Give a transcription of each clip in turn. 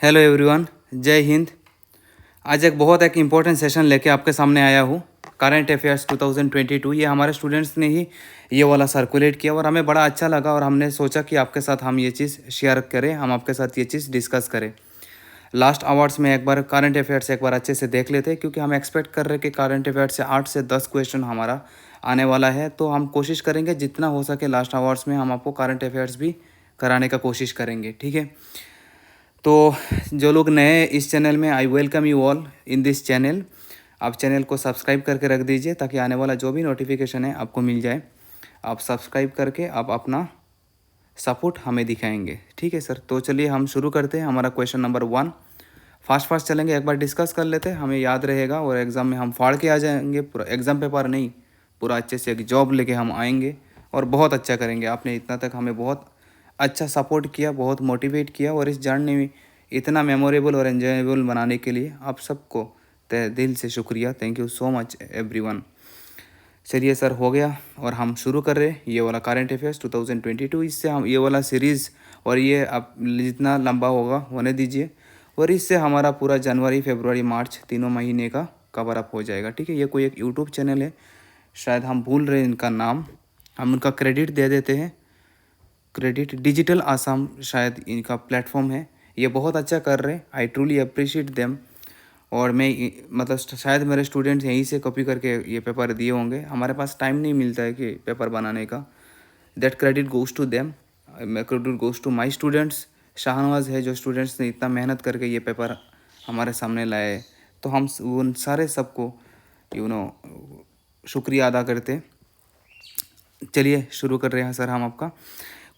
Hello everyone, जय हिंद। आज एक इम्पोर्टेंट सेशन लेके आपके सामने आया हूँ। करंट अफेयर्स 2022 ये हमारे स्टूडेंट्स ने ही ये वाला सर्कुलेट किया और हमें बड़ा अच्छा लगा और हमने सोचा कि आपके साथ हम ये चीज़ शेयर करें, हम आपके साथ ये चीज़ डिस्कस करें। लास्ट आवर्स में एक बार करंट अफेयर्स एक बार अच्छे से देख लेते हैं, क्योंकि हम एक्सपेक्ट कर रहे हैं कि करंट अफेयर्स से 8 से 10 क्वेश्चन हमारा आने वाला है। तो हम कोशिश करेंगे जितना हो सके लास्ट आवर्स में हम आपको करंट अफेयर्स भी कराने का कोशिश करेंगे, ठीक है। तो जो लोग नए इस चैनल में, I welcome you all in this channel. आप चैनल को सब्सक्राइब करके रख दीजिए ताकि आने वाला जो भी नोटिफिकेशन है आपको मिल जाए। आप सब्सक्राइब करके आप अपना सपोर्ट हमें दिखाएंगे, ठीक है सर। तो चलिए हम शुरू करते हैं। हमारा क्वेश्चन नंबर 1 फास्ट चलेंगे, एक बार डिस्कस कर लेते हैं, हमें याद रहेगा और एग्ज़ाम में हम फाड़ के आ जाएंगे। पूरा एग्ज़ाम पेपर नहीं, पूरा अच्छे से एक जॉब लेके हम आएंगे और बहुत अच्छा करेंगे। आपने इतना तक हमें बहुत अच्छा सपोर्ट किया, बहुत मोटिवेट किया और इस जर्नी में इतना मेमोरेबल और एंजॉयबल बनाने के लिए आप सबको तहे दिल से शुक्रिया। Thank you so much everyone. चलिए सर, हो गया और हम शुरू कर रहे हैं ये वाला करंट अफेयर्स 2022। इससे हम ये वाला सीरीज़ और ये आप जितना लंबा होगा होने दीजिए, और इससे हमारा पूरा जनवरी फरवरी मार्च तीनों महीने का कवर अप हो जाएगा, ठीक है। ये कोई एक यूट्यूब चैनल है, शायद हम भूल रहे हैं इनका नाम, हम उनका क्रेडिट दे देते हैं। क्रेडिट डिजिटल आसाम शायद इनका प्लेटफॉर्म है। ये बहुत अच्छा कर रहे हैं, आई ट्रूली अप्रिशिएट देम। और मैं मतलब शायद मेरे स्टूडेंट्स यहीं से कॉपी करके ये पेपर दिए होंगे। हमारे पास टाइम नहीं मिलता है कि पेपर बनाने का। That credit goes to them, credit goes to my students. Shahnawaz है जो स्टूडेंट्स ने इतना मेहनत करके ये पेपर हमारे सामने लाए है, तो हम उन सारे सबको शुक्रिया अदा करते। चलिए शुरू कर रहे हैं सर हम आपका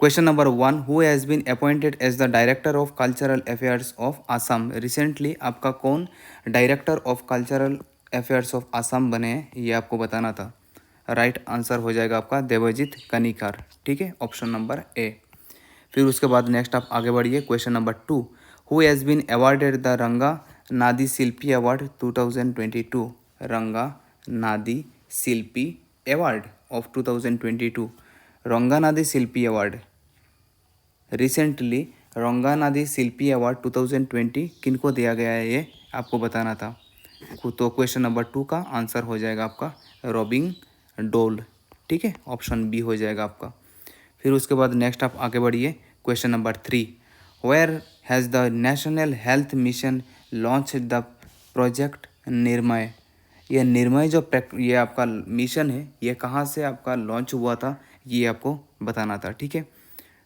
question number 1। Who has been appointed as the director of cultural affairs of Assam. Recently आपका कौन director of cultural affairs of Assam बने हैं, ये आपको बताना था। राइट आंसर हो जाएगा आपका देवजीत कनिकार, ठीक है, ऑप्शन नंबर ए। फिर उसके बाद नेक्स्ट आप आगे बढ़िए question number 2। Who has been awarded the Ranga Nadi Shilpi award 2022। Ranga Nadi Shilpi award of 2022, Ranganadi Shilpi award. Recently Ranganadi Shilpi award 2020 किनको दिया गया है, ये आपको बताना था। तो क्वेश्चन नंबर 2 का आंसर हो जाएगा आपका रॉबिंग डोल, ठीक है, ऑप्शन बी हो जाएगा आपका। फिर उसके बाद नेक्स्ट आप आगे बढ़िए question number 3। Where has the national health mission launch the project Nirmay. ये निर्मय जो ये आपका मिशन है, ये कहाँ से आपका लॉन्च हुआ था, ये आपको बताना था, ठीक है।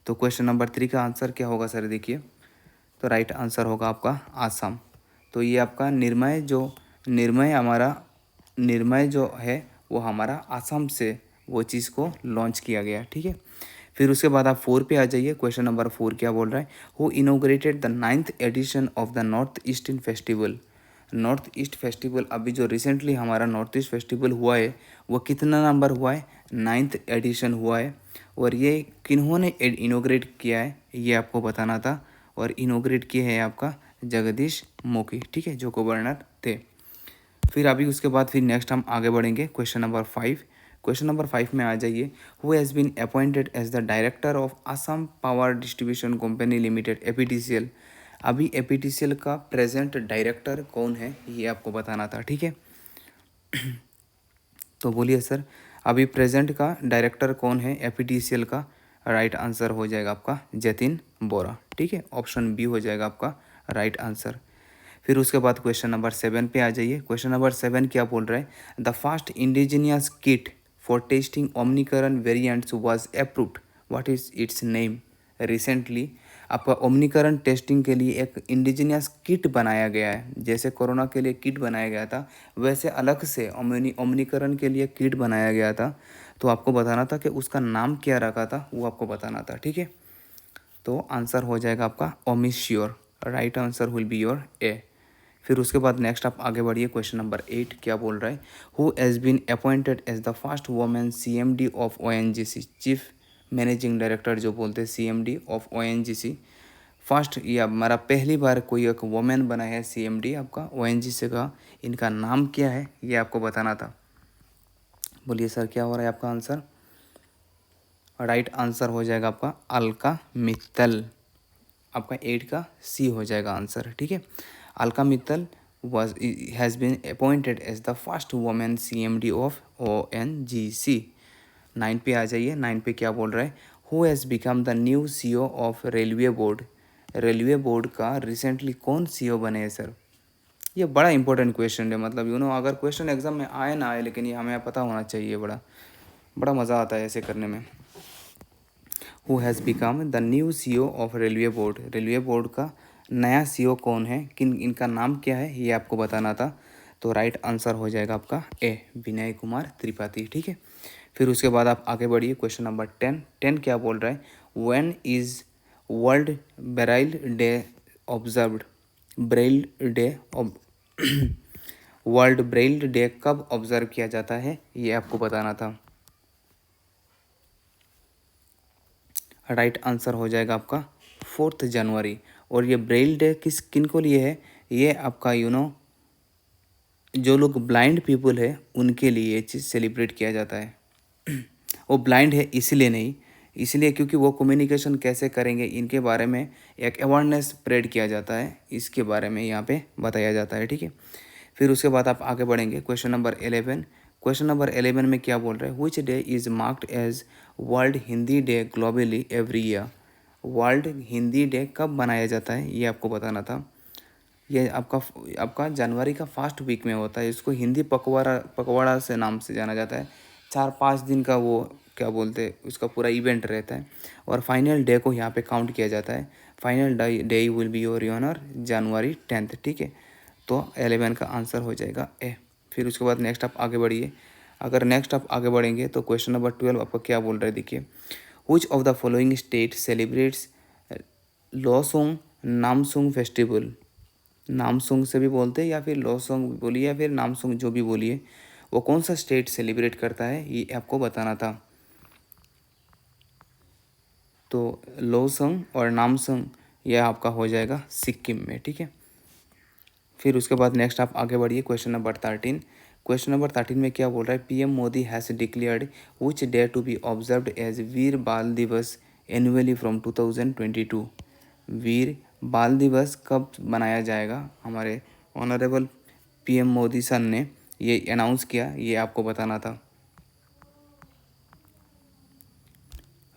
तो क्वेश्चन नंबर 3 का आंसर क्या होगा सर, देखिए। तो राइट आंसर होगा आपका आसाम। तो ये आपका निर्मय जो है वो हमारा आसाम से वो चीज़ को लॉन्च किया गया, ठीक है। फिर उसके बाद आप 4 पे आ जाइए। क्वेश्चन नंबर 4 क्या बोल रहा है, who inaugurated the 9th edition of the north eastern festival. North east festival अभी जो रिसेंटली हमारा नॉर्थ ईस्ट फेस्टिवल हुआ है वो कितना नंबर हुआ है, 9th एडिशन हुआ है। और ये किन्होंने इनोग्रेट किया है ये आपको बताना था, और इनोग्रेट किए हैं आपका जगदीश मुखी, ठीक है, जो गवर्नर थे। फिर अभी उसके बाद फिर नेक्स्ट हम आगे बढ़ेंगे क्वेश्चन नंबर 5। क्वेश्चन नंबर 5 में आ जाइए। Who has been appointed as the director of Assam power distribution company limited APDCL. अभी एपीडीसीएल का प्रेजेंट डायरेक्टर कौन है ये आपको बताना था, ठीक है। तो बोलिए सर, अभी प्रेजेंट का डायरेक्टर कौन है एपीडीसीएल का। राइट आंसर हो जाएगा आपका जतिन बोरा, ठीक है, ऑप्शन बी हो जाएगा आपका राइट आंसर। फिर उसके बाद क्वेश्चन नंबर 7 पे आ जाइए। क्वेश्चन नंबर 7 क्या बोल रहा है, the first indigenous kit for testing omicron variants was approved, what is its name. Recently आपका ओमनीकरण टेस्टिंग के लिए एक इंडिजिनियस किट बनाया गया है। जैसे कोरोना के लिए किट बनाया गया था, वैसे अलग से ओमनीकरण के लिए किट बनाया गया था। तो आपको बताना था कि उसका नाम क्या रखा था, वो आपको बताना था, ठीक है। तो आंसर हो जाएगा आपका OmiSure, right answer will be your A. फिर उसके बाद नेक्स्ट आप आगे बढ़िए क्वेश्चन नंबर 8 क्या बोल रहा है, who has been appointed as the first women CMD of ONGC. Chief managing director जो बोलते हैं सीएमडी ऑफ ओएनजीसी। फर्स्ट ये हमारा पहली बार कोई एक वुमेन बना है सीएमडी आपका ओएनजीसी का, इनका नाम क्या है ये आपको बताना था। बोलिए सर क्या हो रहा है आपका आंसर। राइट आंसर हो जाएगा आपका अलका मित्तल, आपका 8 का सी हो जाएगा आंसर, ठीक है। Alka Mittal was has been appointed as the first woman CMD of ONGC। 9 पे आ जाइए। 9 पे क्या बोल रहा है, who has become the new CEO of railway board. Railway board का रिसेंटली कौन CEO बने हैं सर। ये बड़ा इंपॉर्टेंट क्वेश्चन है, मतलब अगर क्वेश्चन एग्जाम में आए ना आए, लेकिन ये हमें पता होना चाहिए। बड़ा बड़ा मज़ा आता है ऐसे करने में। Who has become the new CEO of railway board. Railway board का नया CEO कौन है, किन इनका नाम क्या है, ये आपको बताना था। तो राइट आंसर हो जाएगा आपका ए, विनय कुमार त्रिपाठी, ठीक है। फिर उसके बाद आप आगे बढ़िए। क्वेश्चन नंबर 10 क्या बोल रहा है, when is world Braille day observed. Braille day world Braille day कब ऑब्जर्व किया जाता है, ये आपको बताना था। राइट आंसर हो जाएगा आपका 4 जनवरी। और ये ब्रेल डे किन को लिए है, ये आपका जो लोग ब्लाइंड पीपल है उनके लिए ये चीज़ सेलिब्रेट किया जाता है। वो ब्लाइंड है इसलिए नहीं, इसलिए क्योंकि वो कम्युनिकेशन कैसे करेंगे इनके बारे में एक अवेयरनेस स्प्रेड किया जाता है, इसके बारे में यहाँ पे बताया जाता है, ठीक है। फिर उसके बाद आप आगे बढ़ेंगे। Question number 11। क्वेश्चन नंबर 11 में क्या बोल रहे हैं, which day is marked as world Hindi day globally every year. World Hindi day कब मनाया जाता है, ये आपको बताना था। ये आपका जनवरी का फर्स्ट वीक में होता है। इसको हिंदी पखवाड़ा से नाम से जाना जाता है। 4-5 दिन का वो क्या बोलते हैं, उसका पूरा इवेंट रहता है। और फाइनल डे को यहाँ पे काउंट किया जाता है। Final day will be your honour January 10, ठीक है। तो 11 का आंसर हो जाएगा ए। फिर उसके बाद नेक्स्ट आप आगे बढ़िए। अगर नेक्स्ट आप आगे बढ़ेंगे तो क्वेश्चन नंबर 12 आपको क्या बोल रहे हैं, देखिए। Which of the following state celebrates Losoong Namsoong festival. Namsoong से भी बोलते हैं या फिर लोसोंग बोलिए या फिर नामसुंग, जो भी बोलिए, वो कौन सा स्टेट सेलिब्रेट करता है, ये आपको बताना था। तो लोसोंग और नामसुंग यह आपका हो जाएगा सिक्किम में, ठीक है। फिर उसके बाद नेक्स्ट आप आगे बढ़िए। Question number 13। क्वेश्चन नंबर 13 में क्या बोल रहा है, PM Modi has declared which day to be observed as Veer Bal Diwas annually from 2022। वीर बाल दिवस कब मनाया जाएगा, हमारे ऑनरेबल पीएम मोदी सर ने ये अनाउंस किया, ये आपको बताना था।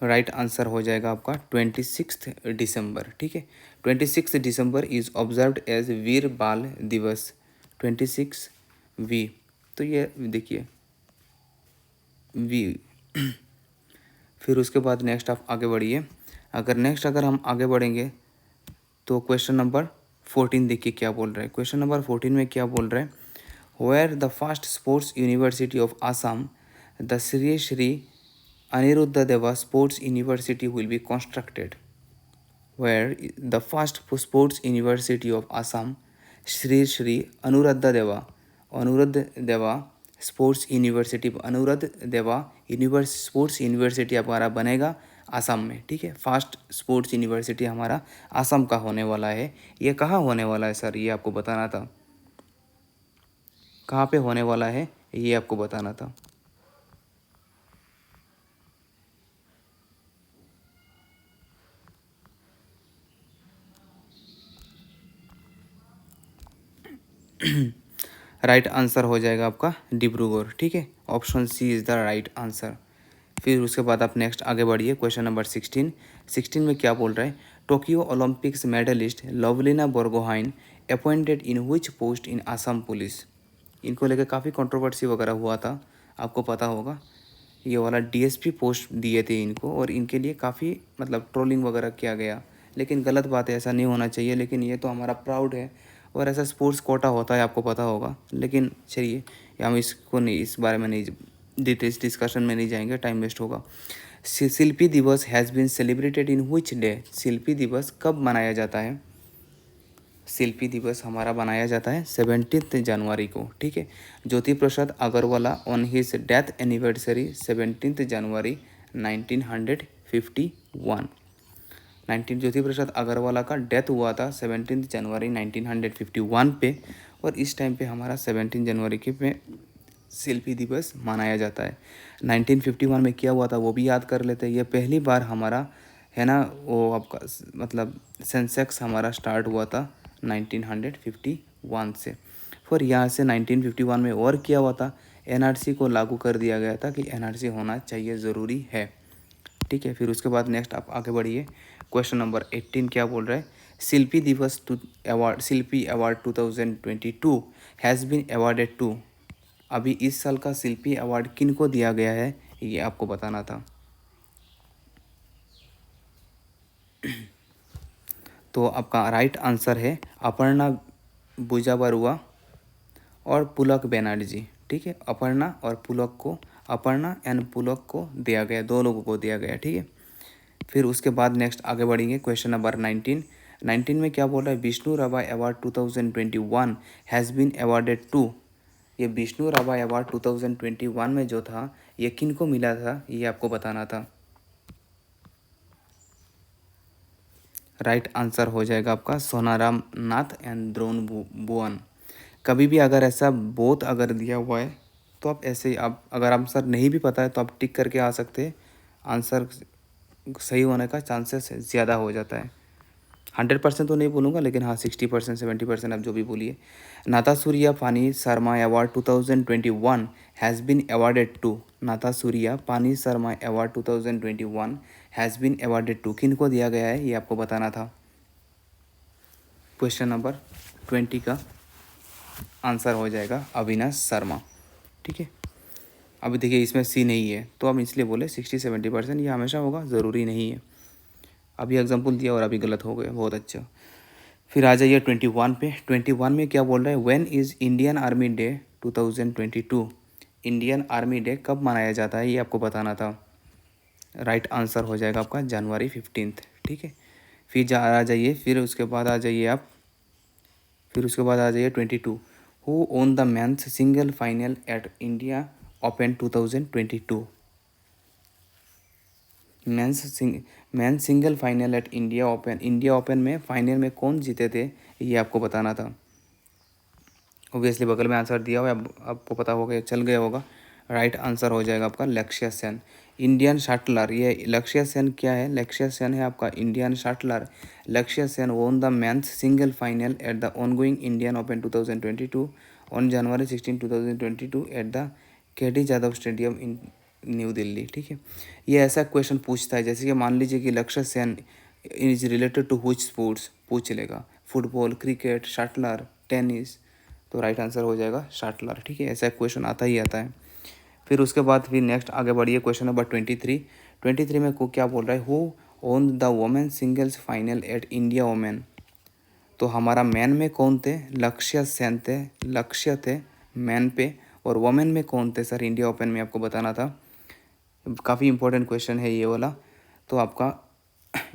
राइट आंसर हो जाएगा आपका 26 दिसंबर, ठीक है। 26 दिसंबर is observed as Veer Bal दिवस 26 वी। तो ये देखिए वी। फिर उसके बाद नेक्स्ट आप आगे बढ़िए। अगर हम आगे बढ़ेंगे तो क्वेश्चन नंबर 14 देखिए क्या बोल रहा है। क्वेश्चन नंबर 14 में क्या बोल रहा है, where the first sports university of Assam the Shri Aniruddha Deva sports university will be constructed. Where the first sports university of Assam Shri Anuruddha Deva sports university, Anuruddh Deva sports university हमारा बनेगा आसाम में, ठीक है। फर्स्ट स्पोर्ट्स यूनिवर्सिटी हमारा आसाम का होने वाला है। ये कहाँ होने वाला है सर, ये आपको बताना था। कहाँ पे होने वाला है ये आपको बताना था। राइट आंसर हो जाएगा आपका डिब्रूगढ़, ठीक है। Option C is the right answer. फिर उसके बाद आप नेक्स्ट आगे बढ़िए। क्वेश्चन नंबर 16 में क्या बोल रहा है, Tokyo Olympics medallist Lovlina Borgohain appointed in which post in Assam police. इनको लेकर काफ़ी कंट्रोवर्सी वगैरह हुआ था, आपको पता होगा। ये वाला डीएसपी पोस्ट दिए थे इनको, और इनके लिए काफ़ी मतलब ट्रोलिंग वगैरह किया गया, लेकिन गलत बात है, ऐसा नहीं होना चाहिए। लेकिन ये तो हमारा प्राउड है, और ऐसा स्पोर्ट्स कोटा होता है, आपको पता होगा। लेकिन चलिए हम इसको नहीं, इस बारे में नहीं डिटेल्स डिस्कशन में नहीं जाएंगे, टाइम वेस्ट होगा। Shilpi Diwas has been celebrated in which day. Shilpi Diwas कब मनाया जाता है, शिल्पी दिवस हमारा मनाया जाता है 17 जनवरी को, ठीक है। Jyoti Prasad Agarwala on his death anniversary 17 January 1951। Jyoti Prasad Agarwala का डेथ हुआ था 17 जनवरी 1951 पे, और इस टाइम पे हमारा 17 जनवरी के पे शिल्पी दिवस मनाया जाता है। 1951 में क्या हुआ था वो भी याद कर लेते हैं। ये पहली बार हमारा है ना, वो आपका मतलब सेंसेक्स हमारा स्टार्ट हुआ था 1951 से। फिर यहाँ से 1951 में और किया हुआ था, एनआरसी को लागू कर दिया गया था कि एनआरसी होना चाहिए, ज़रूरी है। ठीक है, फिर उसके बाद नेक्स्ट आप आगे बढ़िए। क्वेश्चन नंबर 18 क्या बोल रहा है, Shilpi Divas to award, Shilpi award 2022 has been awarded to. अभी इस साल का शिल्पी अवार्ड किन को दिया गया है, ये आपको बताना था। तो आपका राइट आंसर है अपर्णा बुजा बरुआ और पुलक बनर्जी। ठीक है, अपर्णा और पुलक को, अपर्णा एंड पुलक को दिया गया, दो लोगों को दिया गया। ठीक है, फिर उसके बाद नेक्स्ट आगे बढ़ेंगे। क्वेश्चन नंबर 19 में क्या बोल रहा है, Vishnu Rabha award 2021 has been awarded to. ये विष्णु राभाई अवार्ड 2021 में जो था, ये किन को मिला था, ये आपको बताना था। राइट आंसर हो जाएगा आपका सोनाराम नाथ एंड द्रोण बुवन। कभी भी अगर ऐसा बोथ अगर दिया हुआ है तो आप ऐसे ही, आप अगर आंसर नहीं भी पता है तो आप टिक करके आ सकते हैं, आंसर सही होने का चांसेस ज़्यादा हो जाता है। 100% तो नहीं बोलूँगा, लेकिन हाँ 60% 70% आप जो भी बोलिए। Natasurya Phani Sharma award 2021 has been awarded to. Natasurya Phani Sharma award 2021 has been awarded to, किन को दिया गया है, ये आपको बताना था। क्वेश्चन नंबर 20 का आंसर हो जाएगा अविनाश शर्मा। ठीक है, अभी देखिए इसमें सी नहीं है तो हम इसलिए बोले 60-70%, ये हमेशा होगा, ज़रूरी नहीं है। अभी एग्जाम्पल दिया और अभी गलत हो गया, बहुत अच्छा। फिर आ जाइए 21 पे। 21 में क्या बोल रहा है, when is Indian army day 2022। Indian army day कब मनाया जाता है, ये आपको बताना था। राइट आंसर हो जाएगा आपका जनवरी 15। ठीक है, फिर आ जाइए, फिर उसके बाद आ जाइए आप, फिर उसके बाद आ जाइए 22। Who won the men's single final at India open 2022। Men's single final at India open, India open में फाइनल में कौन जीते थे, ये आपको बताना था। ऑब्वियसली बगल में आंसर दिया हुआ है, अब आपको पता होगा, चल गया होगा। राइट आंसर हो जाएगा आपका लक्ष्य सेन, इंडियन शटलर। ये लक्ष्य सेन क्या है, लक्ष्य सेन है आपका Indian shuttler. Lakshya Sen won the men's single final at the ongoing Indian open 2022 on January 16, 2022 at the KD Jadhav stadium in New Delhi. ठीक है, ये ऐसा क्वेश्चन पूछता है, जैसे कि मान लीजिए कि Lakshya Sen is related to which sports, पूछ लेगा, फुटबॉल, क्रिकेट, शटलर, टेनिस। तो राइट आंसर हो जाएगा शटलर। ठीक है, ऐसा क्वेश्चन आता ही आता है। फिर उसके बाद फिर नेक्स्ट आगे बढ़िए, क्वेश्चन नंबर 23 में को क्या बोल रहा है, who won the women singles final at India women. तो हमारा मैन में कौन थे, लक्ष्य सेन थे, लक्ष्य थे मैन पे, और वोमेन में कौन थे सर, इंडिया ओपन में आपको बताना था। काफ़ी इंपॉर्टेंट क्वेश्चन है ये वाला। तो आपका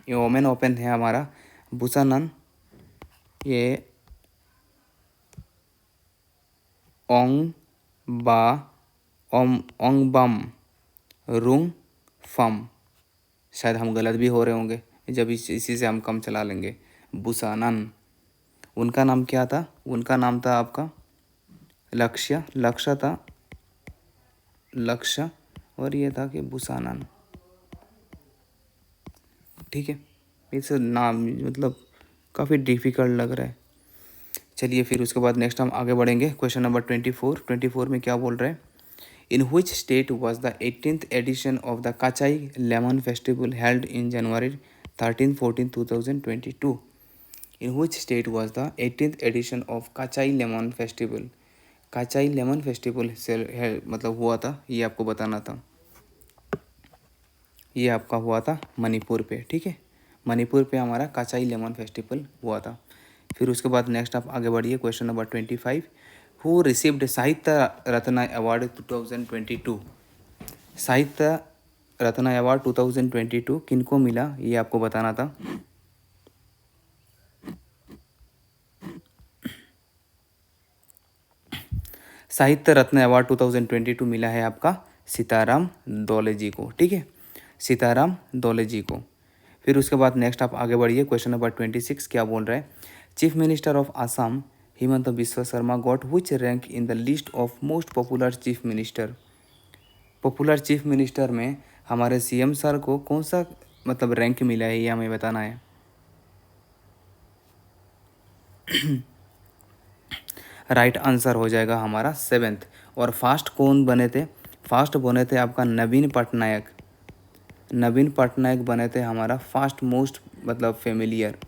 ये वोमेन ओपन है हमारा बुसानन, ये ओंग बा ओंग बम रुंग फम। शायद हम गलत भी हो रहे होंगे, जब इसी से हम कम चला लेंगे। बुसानन, उनका नाम क्या था, उनका नाम था आपका लक्ष्य, लक्ष्य था लक्ष्य, और ये था कि बुसानन। ठीक है, इस नाम मतलब काफ़ी डिफ़िकल्ट लग रहा है। चलिए फिर उसके बाद नेक्स्ट हम आगे बढ़ेंगे। क्वेश्चन नंबर 24 में क्या बोल रहे हैं, इन which state was the 18th edition of the Kachai Lemon Festival held in January 13-14, 2022? In which state was the 18th edition of Kachai Lemon Festival? Kachai Lemon Festival से मतलब हुआ था, ये आपको बताना था। ये आपका हुआ था मणिपुर पे। ठीक है, मणिपुर पे हमारा काचाई लेमन फेस्टिवल हुआ था। फिर उसके बाद नेक्स्ट आप आगे बढ़िए, क्वेश्चन नंबर 25। हु रिसीव्ड साहित्य रत्न अवार्ड 2022। साहित्य रत्न अवार्ड 2022 किनको मिला, ये आपको बताना था। साहित्य रत्न अवार्ड 2022 मिला है आपका सीताराम डोले जी को। ठीक है, सीताराम डोले जी को। फिर उसके बाद नेक्स्ट आप आगे बढ़िए, क्वेश्चन नंबर 26 क्या बोल रहा है, chief minister of Assam Himanta Biswa Sharma got which rank in the list of most popular chief minister. Popular chief minister में हमारे सीएम सर को कौन सा मतलब रैंक मिला है, ये हमें बताना है। राइट आंसर हो जाएगा हमारा 7th। और फास्ट कौन बने थे? फास्ट बने थे आपका नवीन पटनायक। नवीन पटनायक बने थे हमारा फास्ट मोस्ट मतलब फेमिलियर।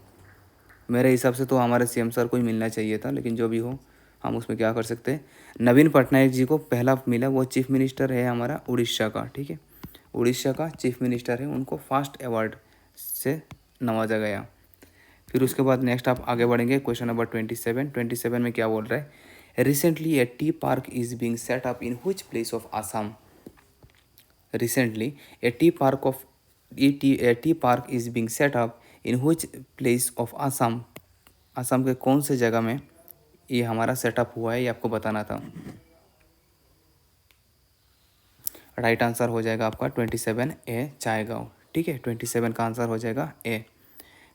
मेरे हिसाब से तो हमारे सीएम सर को ही मिलना चाहिए था, लेकिन जो भी हो हम उसमें क्या कर सकते हैं। नवीन पटनायक जी को पहला मिला, वो चीफ मिनिस्टर है हमारा उड़ीसा का, ठीक है, उड़ीसा का चीफ मिनिस्टर है, उनको फास्ट अवार्ड से नवाजा गया। फिर उसके बाद नेक्स्ट आप आगे बढ़ेंगे, क्वेश्चन नंबर 27 में क्या बोल रहा है? Recently A T park is being set up in which place of Assam? Recently A T park is being set up in which place of Assam? Assam के कौन से जगह में ये हमारा सेटअप हुआ है, ये आपको बताना था। राइट आंसर हो जाएगा आपका 27 ए चायगांव, ठीक है, 27 का आंसर हो जाएगा ए।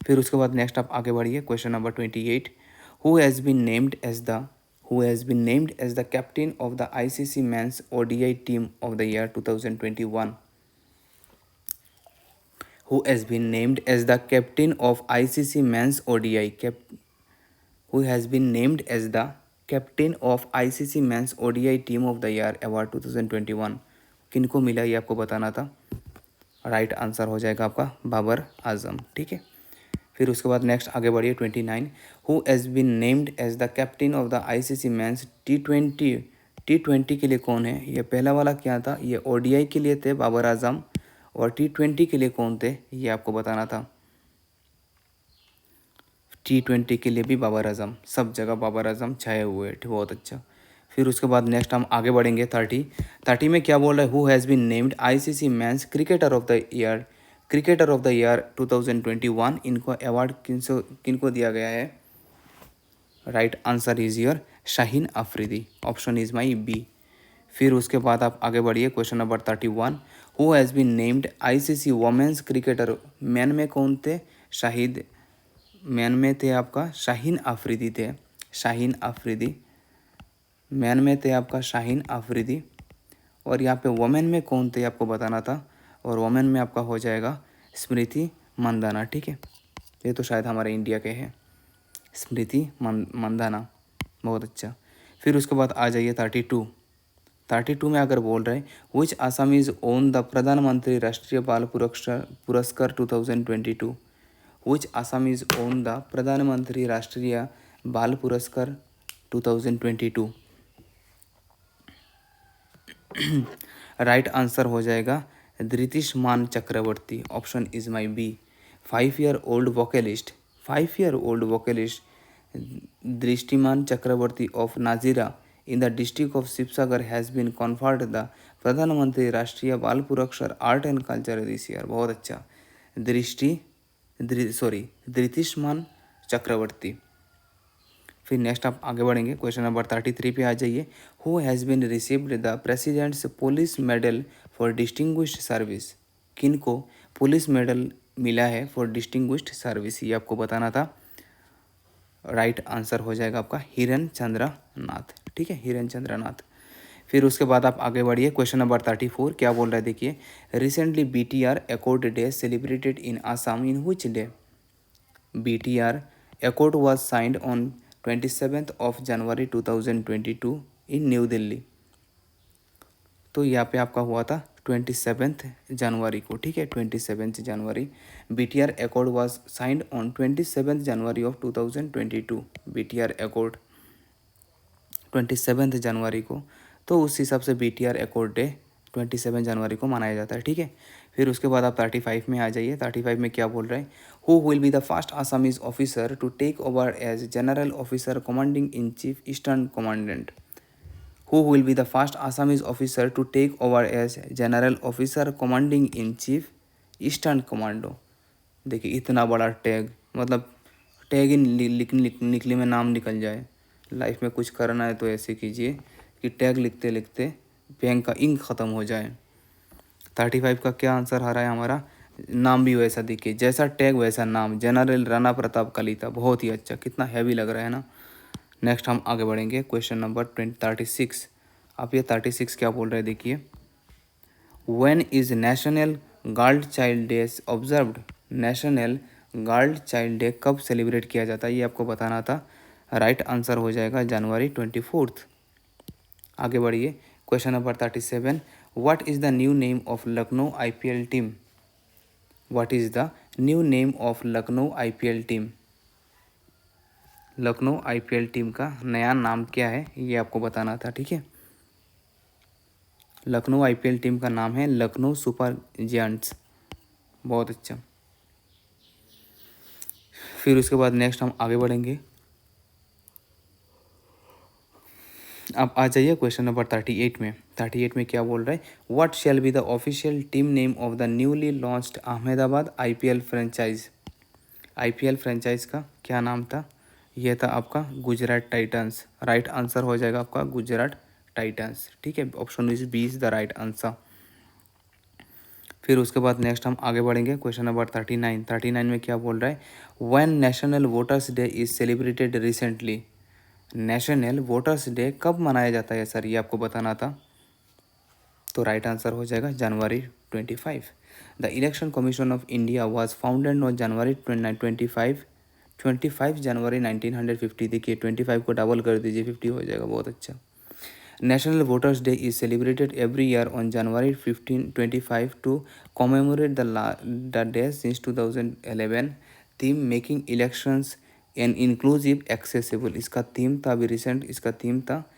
फिर उसके बाद नेक्स्ट आप आगे बढ़िए, question number 28। Who has been named as the captain of the ICC men's ODI team of the year 2021? Who has been named as the captain of ICC Men's ODI? Who has been named as the captain of ICC Men's ODI Team of the Year Award 2021? किनको मिला ये आपको बताना था। Right answer हो जाएगा आपका बाबर आजम, ठीक है। फिर उसके बाद नेक्स्ट आगे बढ़िए 29। Who has been named as the captain of the ICC men's T twenty के लिए कौन है? ये पहला वाला क्या था? ये ओडीआई के लिए थे बाबर आजम, और टी20 के लिए कौन थे ये आपको बताना था। टी20 के लिए भी बाबर आजम, सब जगह बाबर आजम छाए हुए, बहुत अच्छा। फिर उसके बाद नेक्स्ट हम आगे बढ़ेंगे 30 में क्या बोल रहा है? Who has been named ICC men's cricketer of the year 2021? इनको अवार्ड किनको दिया गया है? Right answer is your Shaheen Afridi, option is my B. फिर उसके बाद आप आगे बढ़िए, question number 31। Who has been named ICC women's cricketer? मैन में कौन थे? मैन में थे आपका शाहीन अफरीदी थे, शाहीन अफरीदी। मैन में थे आपका शाहीन अफरीदी। और यहाँ पे वोमेन में कौन थे आपको बताना था, और वोमेन में आपका हो जाएगा स्मृति मंदाना, ठीक है। ये तो शायद हमारे इंडिया के हैं, स्मृति मंदाना, बहुत अच्छा। फिर उसके बाद आ जाइए 32 में अगर बोल रहे हैं which Assam is won the Pradhanmantri Rashtriya Bal Puraskar 2022? Which Assam is won the Pradhanmantri Rashtriya Bal Puraskar 2022? Right answer हो जाएगा Dhritishman Chakraborty, option is my B. 5-year-old vocalist Drishtiman Chakraborty of Nazira in the district of Sibsagar has been conferred the प्रधानमंत्री राष्ट्रीय बाल पुरस्कार art and culture this year, बहुत अच्छा। धृतिष्मान चक्रवर्ती। फिर next आप आगे बढ़ेंगे, क्वेश्चन नंबर 33 पे आ जाइए। Who has been received the president's police medal for distinguished service? किनको पुलिस मेडल मिला है फॉर डिस्टिंग्विश्ड सर्विस, ये आपको बताना था। राइट आंसर हो जाएगा आपका हिरन चंद्र नाथ, ठीक है, हिरन चंद्र नाथ। फिर उसके बाद आप आगे बढ़िए, क्वेश्चन नंबर 34 क्या बोल रहा है देखिए। Recently BTR Accord day celebrated in Assam in which day? BTR Accord was signed on 27th of January 2022 in New Delhi. तो यहाँ पे आपका हुआ था 27 जनवरी को, ठीक है, 27 जनवरी। BTR Accord was signed on 27 January of 2022। BTR Accord 27 जनवरी को, तो उस हिसाब से BTR Accord डे 27 जनवरी को मनाया जाता है, ठीक है। फिर उसके बाद आप 35 में आ जाइए। 35 में क्या बोल रहे हैं? Who will be the first Assamese officer to take over as general officer commanding in chief eastern commandant? Who will be the first Assamese officer to take over as general officer commanding in chief eastern commando? देखिए इतना बड़ा tag, मतलब tag ही निकली में नाम निकल जाए। Life में कुछ करना है तो ऐसे कीजिए कि टैग लिखते लिखते पेन का इंक ख़त्म हो जाए। 35 का क्या आंसर आ रहा है हमारा? नाम भी वैसा दिखे, जैसा टैग वैसा नाम, जनरल राणा प्रताप कलिता, बहुत ही अच्छा, कितना हैवी लग रहा है ना। नेक्स्ट हम आगे बढ़ेंगे, क्वेश्चन नंबर 36। आप ये 36 क्या बोल रहे हैं देखिए। When is national girl child day observed, national girl child day कब सेलिब्रेट किया जाता है, ये आपको बताना था। राइट आंसर हो जाएगा जनवरी 24। आगे बढ़िए, question number 37, what is the new name of Lucknow IPL team? What is the new name of Lucknow IPL team? Lucknow IPL team का नया नाम क्या है, ये आपको बताना था, ठीक है। लखनऊ IPL टीम का नाम है लखनऊ सुपर जायंट्स। बहुत अच्छा। फिर उसके बाद नेक्स्ट हम आगे बढ़ेंगे। अब आ जाइए क्वेश्चन नंबर 38 में। 38 में क्या बोल रहा है, what shall be the official team name of the newly launched Ahmedabad IPL franchise? IPL franchise का क्या नाम था? यह था आपका गुजरात टाइटंस। राइट आंसर हो जाएगा आपका गुजरात टाइटंस, ठीक है। Option is B is the right answer. फिर उसके बाद नेक्स्ट हम आगे बढ़ेंगे, क्वेश्चन नंबर 39। 39 में क्या बोल रहा है, when national voters day is celebrated recently? National voters day कब मनाया जाता है सर, ये आपको बताना था। तो राइट आंसर हो जाएगा जनवरी 25। The election commission of India was founded on January 25 जनवरी 1950। देखिए 25 को डबल कर दीजिए 50 हो जाएगा। बहुत अच्छा। National voters day is celebrated every year on January 25 to commemorate the day since 2011। Theme making elections and inclusive accessible, इसका थीम था अभी रिसेंट, इसका थीम था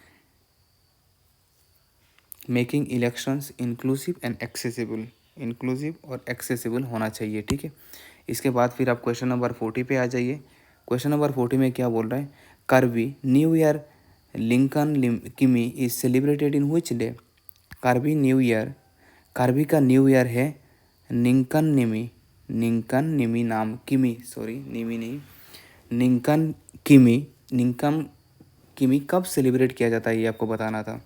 making elections inclusive and accessible. Inclusive और एक्सेसिबल होना चाहिए, ठीक है। इसके बाद फिर आप क्वेश्चन नंबर 40 पे आ जाइए। क्वेश्चन नंबर 40 में क्या बोल रहा है, कार्बी न्यू ईयर लिंकन किमी is celebrated in which day? Karbi new year, Karbi का न्यू ईयर है निंकन निमी। निंकन निमी नाम, किमी सॉरी निमी नहीं, निंकन किमी। निंकन किमी कब सेलिब्रेट किया जाता है, ये आपको बताना था।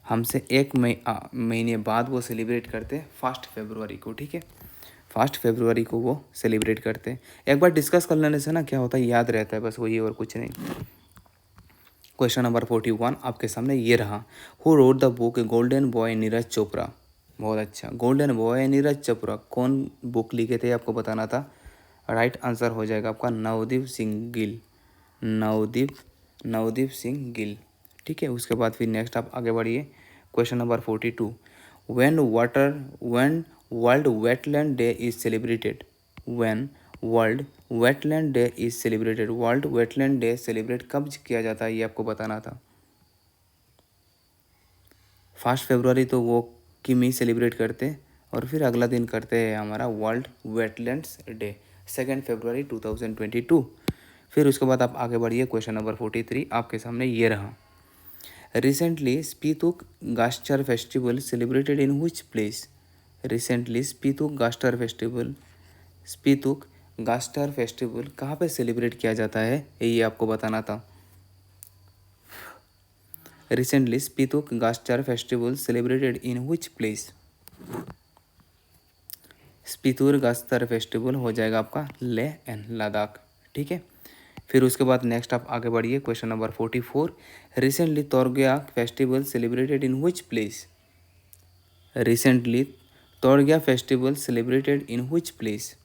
हमसे एक महीने बाद वो सेलिब्रेट करते 1 फरवरी को, ठीक है। 1 फरवरी को वो सेलिब्रेट करते हैं। एक बार डिस्कस कर लेने से ना क्या होता है, याद रहता है, बस वही और कुछ नहीं। क्वेश्चन नंबर 41 आपके सामने ये रहा, who wrote the book golden boy Neeraj Chopra? बहुत अच्छा, गोल्डन बॉय नीरज चोपड़ा कौन बुक लिखे थे आपको बताना था। राइट आंसर हो जाएगा आपका नवदीप सिंह गिल। नवदीप सिंह गिल, ठीक है। उसके बाद फिर नेक्स्ट आप आगे बढ़िए, question number 42, when world wetland day is celebrated? When world wetland day is celebrated, world wetland day celebrate कब किया जाता है, ये आपको बताना था। 1 फरवरी तो वो किमी सेलिब्रेट करते और फिर अगला दिन करते हैं हमारा वर्ल्ड वेटलैंड्स डे 2 फरवरी 2022। फिर उसके बाद आप आगे बढ़िए, क्वेश्चन नंबर 43 आपके सामने ये रहा, recently Spituk Gustor festival celebrated in which place? Recently Spituk Gustor festival कहाँ पे सेलिब्रेट किया जाता है, ये आपको बताना था। Recently Spituk Gustor festival celebrated in which place? Spituk Gustor festival हो जाएगा आपका लेह एंड लद्दाख, ठीक है। फिर उसके बाद नेक्स्ट आप आगे बढ़िए, question number 44, recently Torgya festival celebrated in which place? Recently Torgya festival celebrated in which place?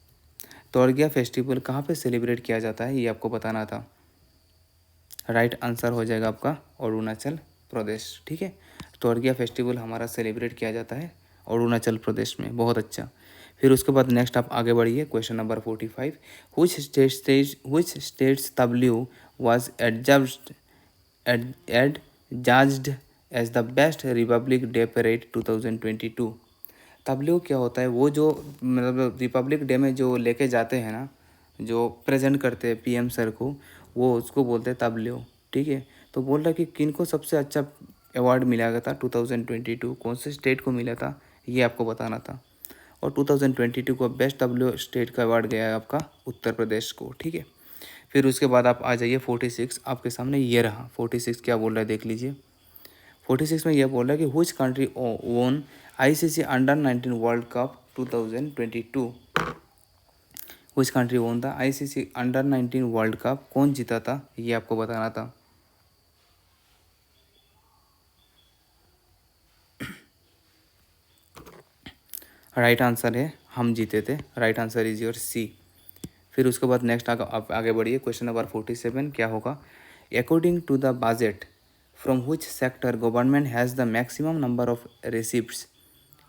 Torgya festival कहाँ पे सेलिब्रेट किया जाता है, ये आपको बताना था। राइट आंसर हो जाएगा आपका अरुणाचल प्रदेश, ठीक है। तोरगया फेस्टिवल हमारा सेलिब्रेट किया जाता है अरुणाचल प्रदेश में। बहुत अच्छा। फिर उसके बाद नेक्स्ट आप आगे बढ़िए, question number 45, which states tableau was adjudged as the best Republic Day parade 2022? Tableau क्या होता है, वो जो मतलब रिपब्लिक डे में जो लेके जाते हैं ना, जो प्रेजेंट करते हैं PM सर को, वो उसको बोलते हैं तबल्यू, ठीक है। तो बोल रहा है कि किन को सबसे अच्छा अवार्ड मिला था 2022, कौन से स्टेट को मिला था, ये आपको बताना था। और 2022 को बेस्ट तबल्यू स्टेट का अवार्ड गया है आपका उत्तर प्रदेश को, ठीक है। फिर उसके बाद आप आ जाइए 46 आपके सामने ये रहा। 46 क्या बोल रहा है देख लीजिए। 46 में यह बोल रहा है कि which country own ICC under-19 world cup 2022? Which country own the ICC under-19 world cup, कौन जीता था, ये आपको बताना था। राइट आंसर है हम जीते थे, right answer is your C. फिर उसके बाद नेक्स्ट आप आगे बढ़िए, क्वेश्चन नंबर 47 क्या होगा, according to the budget from which sector government has the maximum number of receipts,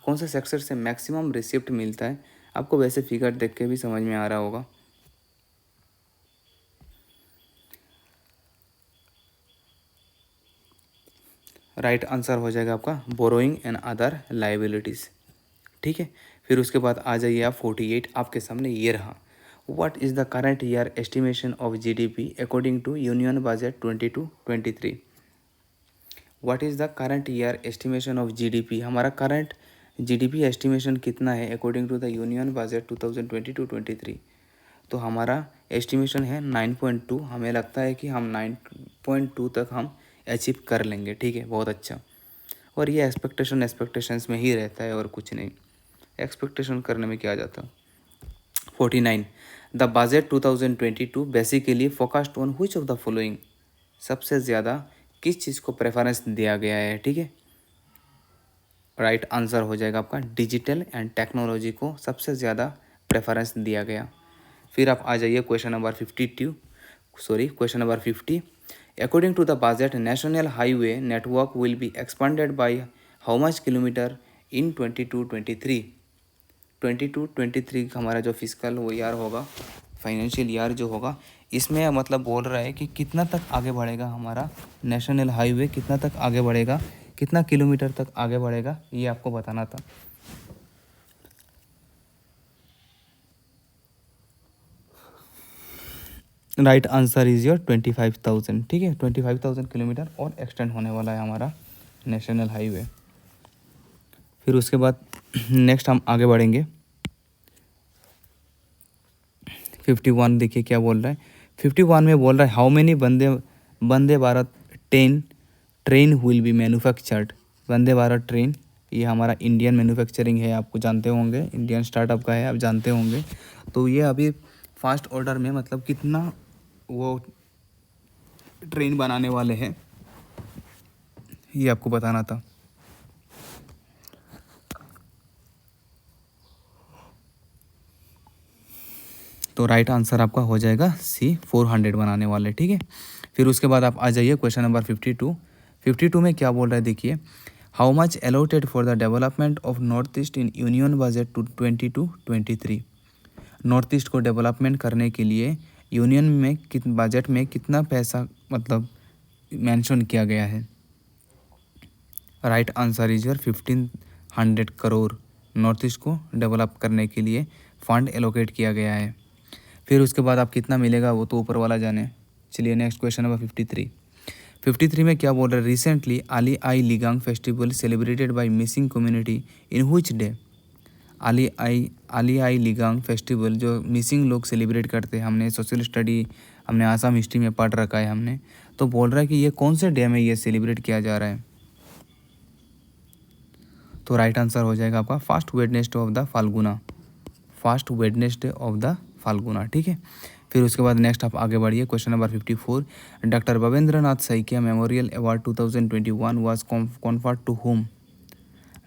कौन सा सेक्टर से मैक्सिमम रिसिप्ट मिलता है। आपको वैसे फिगर देख के भी समझ में आ रहा होगा। राइट आंसर हो जाएगा आपका बोरोइंग एंड अदर लाइबिलिटीज़। ठीक है, फिर उसके बाद आ जाइए आप 48, आपके सामने ये रहा, what is the current year estimation of GDP according to union budget 22-23। What is the current year estimation of GDP, हमारा करंट जीडीपी एस्टिमेशन कितना है according to the union budget 2022-23। तो हमारा एस्टिमेशन है 9.2, हमें लगता है कि हम 9.2 तक हम अचीव कर लेंगे। ठीक है, बहुत अच्छा। और ये एक्सपेक्टेशंस में ही रहता है और कुछ नहीं, एक्सपेक्टेशन करने में क्या जाता। 49, the budget 2022 basically focused on which of the following, सबसे ज़्यादा किस चीज़ को प्रेफरेंस दिया गया है। ठीक है, राइट आंसर हो जाएगा आपका डिजिटल एंड टेक्नोलॉजी को सबसे ज़्यादा प्रेफरेंस दिया गया। फिर आप आ जाइए question number 50, according to the budget national highway network will be expanded by how much kilometer in 22-23। 22-23 हमारा जो फिजिकल वो ईयर होगा, फाइनेंशियल ईयर जो होगा, इसमें मतलब बोल रहा है कि कितना तक आगे बढ़ेगा हमारा नेशनल हाईवे, कितना तक आगे बढ़ेगा, कितना किलोमीटर तक आगे बढ़ेगा, ये आपको बताना था। Right answer is your 25,000। ठीक है, 25,000 किलोमीटर और एक्सटेंड होने वाला है हमारा नेशनल हाईवे। फिर उसके बाद नेक्स्ट हम आगे बढ़ेंगे। 51 देखिए क्या बोल रहा है, 51 में बोल रहा है how many Vande Bharat train will be manufactured. Vande Bharat train ये हमारा इंडियन मैन्युफैक्चरिंग है, आपको जानते होंगे, इंडियन स्टार्टअप का है, आप जानते होंगे। तो ये अभी फास्ट ऑर्डर में मतलब कितना वो ट्रेन बनाने वाले हैं, ये आपको बताना था। तो राइट आंसर आपका हो जाएगा सी, 400 बनाने वाले। ठीक है, फिर उसके बाद आप आ जाइए क्वेश्चन नंबर 52 में क्या बोल रहा है देखिए, how much allotted for the development of north east in union budget 22-23। North east को डेवलपमेंट करने के लिए यूनियन में बजट में कितना पैसा मतलब मेंशन किया गया है। Right answer is your 1500 crore north east को डेवलप करने के लिए फंड एलोकेट किया गया है। फिर उसके बाद आप कितना मिलेगा वो तो ऊपर वाला जाने। चलिए नेक्स्ट क्वेश्चन नंबर 53 में क्या बोल रहे हैं, recently Ali Aye Ligang festival celebrated by Mising community in which day. Ali Aye Ligang festival जो मिसिंग लोग सेलिब्रेट करते हैं, हमने सोशल स्टडी, हमने आसाम हिस्ट्री में पढ़ रखा है हमने, तो बोल रहा है कि ये कौन से डे में ये सेलिब्रेट किया जा रहा है। तो राइट आंसर हो जाएगा आपका first Wednesday of the Falguna. ठीक है, फिर उसके बाद नेक्स्ट आप आगे बढ़िए question number 54, doctor Bhabendranath Saikia memorial award 2021 was conferred to whom.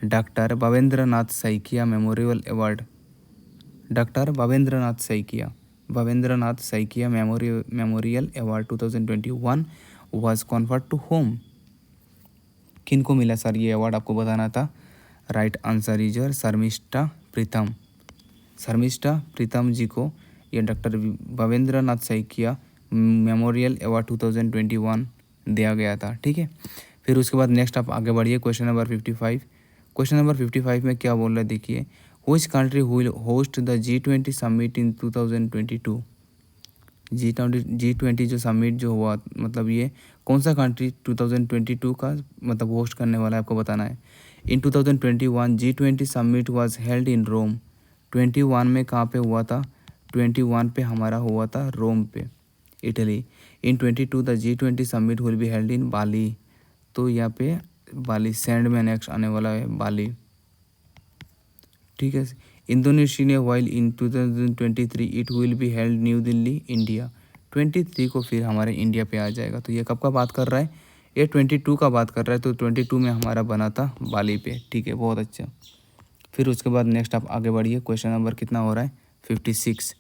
Doctor Bhabendranath Saikia memorial award, doctor Bhabendranath Saikia memorial award 2021 was conferred to whom. किन को मिला सर ये अवार्ड, आपको बताना था। Right answer is your Sharmistha Pritam ji को ये doctor Bhabendranath Saikia memorial award 2021 दिया गया था। ठीक है, फिर उसके बाद नेक्स्ट आप आगे बढ़िए क्वेश्चन नंबर 55 में क्या बोल रहा है देखिए, which country will host the G20 summit in 2022। G20 जो समिट जो हुआ मतलब ये कौन सा कंट्री 2022 का मतलब होस्ट करने वाला है, आपको बताना है। In 2021 G20 summit was held in Rome. 21 में कहाँ पे हुआ था, 21 पे हमारा हुआ था रोम पे, Italy. In 22 the G20 summit will be held in Bali. तो यहाँ पे बाली सैंड में नेक्स्ट आने वाला है बाली। ठीक है, Indonesia while in 2023 it will be held new Delhi India. 23 को फिर हमारे इंडिया पे आ जाएगा। तो ये कब का बात कर रहा है, ये 22 का बात कर रहा है। तो 22 में हमारा बना था बाली पे। ठीक है, बहुत अच्छा। फिर उसके बाद नेक्स्ट आप आगे बढ़िए, क्वेश्चन नंबर कितना हो रहा है 56।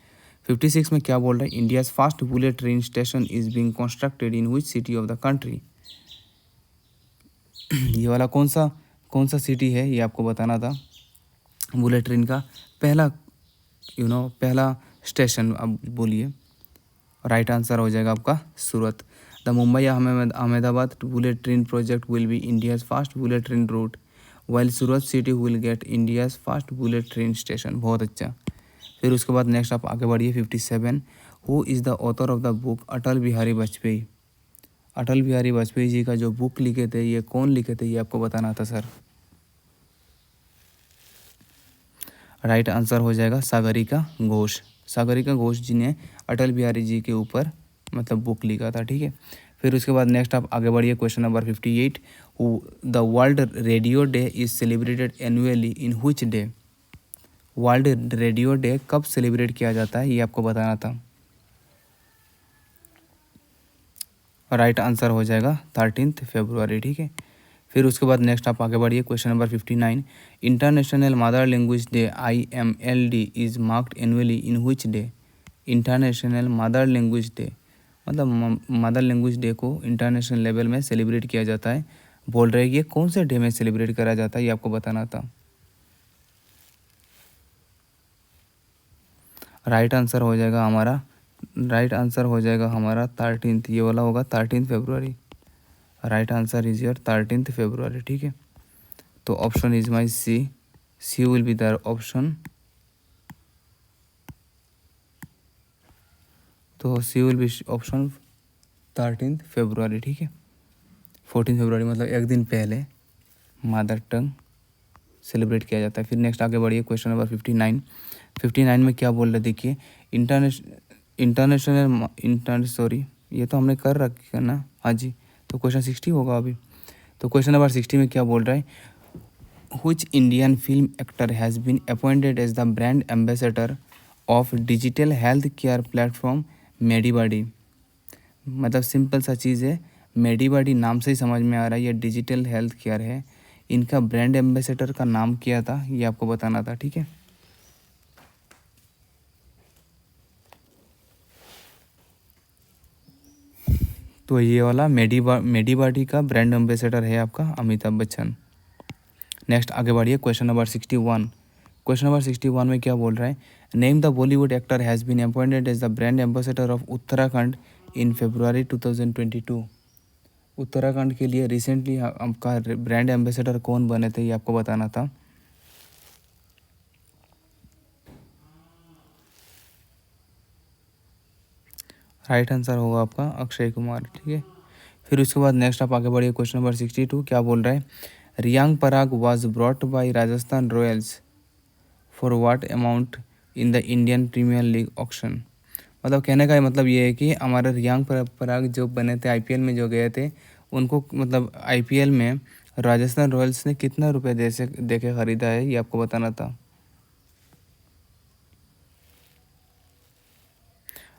56 में क्या बोल रहा है, India's fast bullet train station is being constructed in which city of the country. ये वाला कौन सा सिटी है ये आपको बताना था। बुलेट ट्रेन का पहला पहला स्टेशन अब बोलिए। राइट आंसर हो जाएगा आपका Surat. The Mumbai Ahmedabad bullet train project will be India's fast bullet train route while Surat city will get India's fast bullet train station. बहुत अच्छा। फिर उसके बाद नेक्स्ट आप आगे बढ़िए 57। Who is the author of the book Atal Bihari Vajpayee. Atal Bihari Vajpayee ji का जो बुक लिखे थे ये कौन लिखे थे ये आपको बताना था सर। राइट आंसर हो जाएगा सागरिका घोष। सागरिका घोष जी ने अटल बिहारी जी के ऊपर मतलब बुक लिखा था, ठीक है। फिर उसके बाद नेक्स्ट आप आगे बढ़िए, question number 58। The world radio day is celebrated annually in which day. World radio day कब सेलिब्रेट किया जाता है ये आपको बताना था। राइट आंसर हो जाएगा 13 फरवरी, ठीक है। फिर उसके बाद नेक्स्ट आप आगे बढ़िए, question number 59। International mother language day IMLD is marked annually in which day. International mother language day मतलब मदर लैंग्वेज डे को इंटरनेशनल लेवल में सेलिब्रेट किया जाता है। बोल रहे ये कौन से डे में सेलिब्रेट करा जाता है ये आपको बताना था। राइट आंसर हो जाएगा हमारा 13, ये वाला होगा 13 फरवरी। Right answer is your 13 February, ठीक है। तो option is my C will be the option. तो C will be option 13 February, ठीक है। 14 फरवरी मतलब एक दिन पहले मदर टंग सेलिब्रेट किया जाता है। फिर नेक्स्ट आगे बढ़िए, क्वेश्चन नंबर 59। 59 में क्या बोल रहे देखिए, सॉरी ये तो हमने कर रखा ना, हाँ जी। तो क्वेश्चन 60 होगा अभी। तो क्वेश्चन नंबर 60 में क्या बोल रहा है, which Indian film actor has been appointed as the brand ambassador of digital health care platform MediBuddy. मतलब सिंपल सा चीज़ है, मेडीबॉडी नाम से ही समझ में आ रहा है ये डिजिटल हेल्थ केयर है। इनका ब्रांड एम्बेसडर का नाम क्या था ये आपको बताना था, ठीक है। तो ये वाला मेडीबॉडी का ब्रांड एम्बेसडर है आपका अमिताभ बच्चन। नेक्स्ट आगे बढ़िए, क्वेश्चन नंबर 61। क्वेश्चन नंबर 61 में क्या बोल रहा है, name the Bollywood actor has been appointed as the brand ambassador of Uttarakhand in February 2022। Uttarakhand के लिए रिसेंटली आपका ब्रांड एम्बेसडर कौन बने थे ये आपको बताना था। राइट आंसर होगा आपका अक्षय कुमार, ठीक है। फिर उसके बाद नेक्स्ट आप आगे बढ़िए, क्वेश्चन नंबर 62 क्या बोल रहा है, Riyan Parag was bought by Rajasthan Royals for what amount in the Indian premiere League auction. मतलब कहने का मतलब ये है कि हमारे रियांग पराग जो बने थे IPL में जो गए थे उनको मतलब IPL में राजस्थान रॉयल्स ने कितना रुपए दे के ख़रीदा है ये आपको बताना था।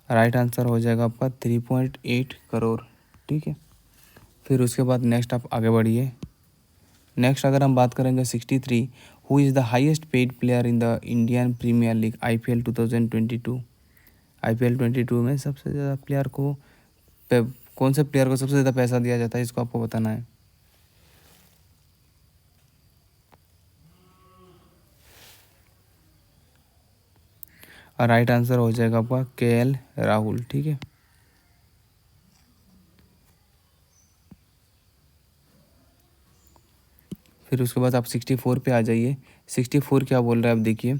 राइट आंसर हो जाएगा आपका 3.8 करोड़, ठीक है। फिर उसके बाद नेक्स्ट आप आगे बढ़िए। नेक्स्ट अगर हम बात करेंगे 63, who is the highest paid player in the Indian premiere league IPL 2022। IPL 22 में सबसे ज़्यादा प्लेयर को कौन से प्लेयर को सबसे ज़्यादा पैसा दिया जाता है इसको आपको बताना है। और राइट आंसर हो जाएगा आपका KL राहुल, ठीक है। फिर उसके बाद आप 64 पे आ जाइए। 64 क्या बोल रहा है आप देखिए,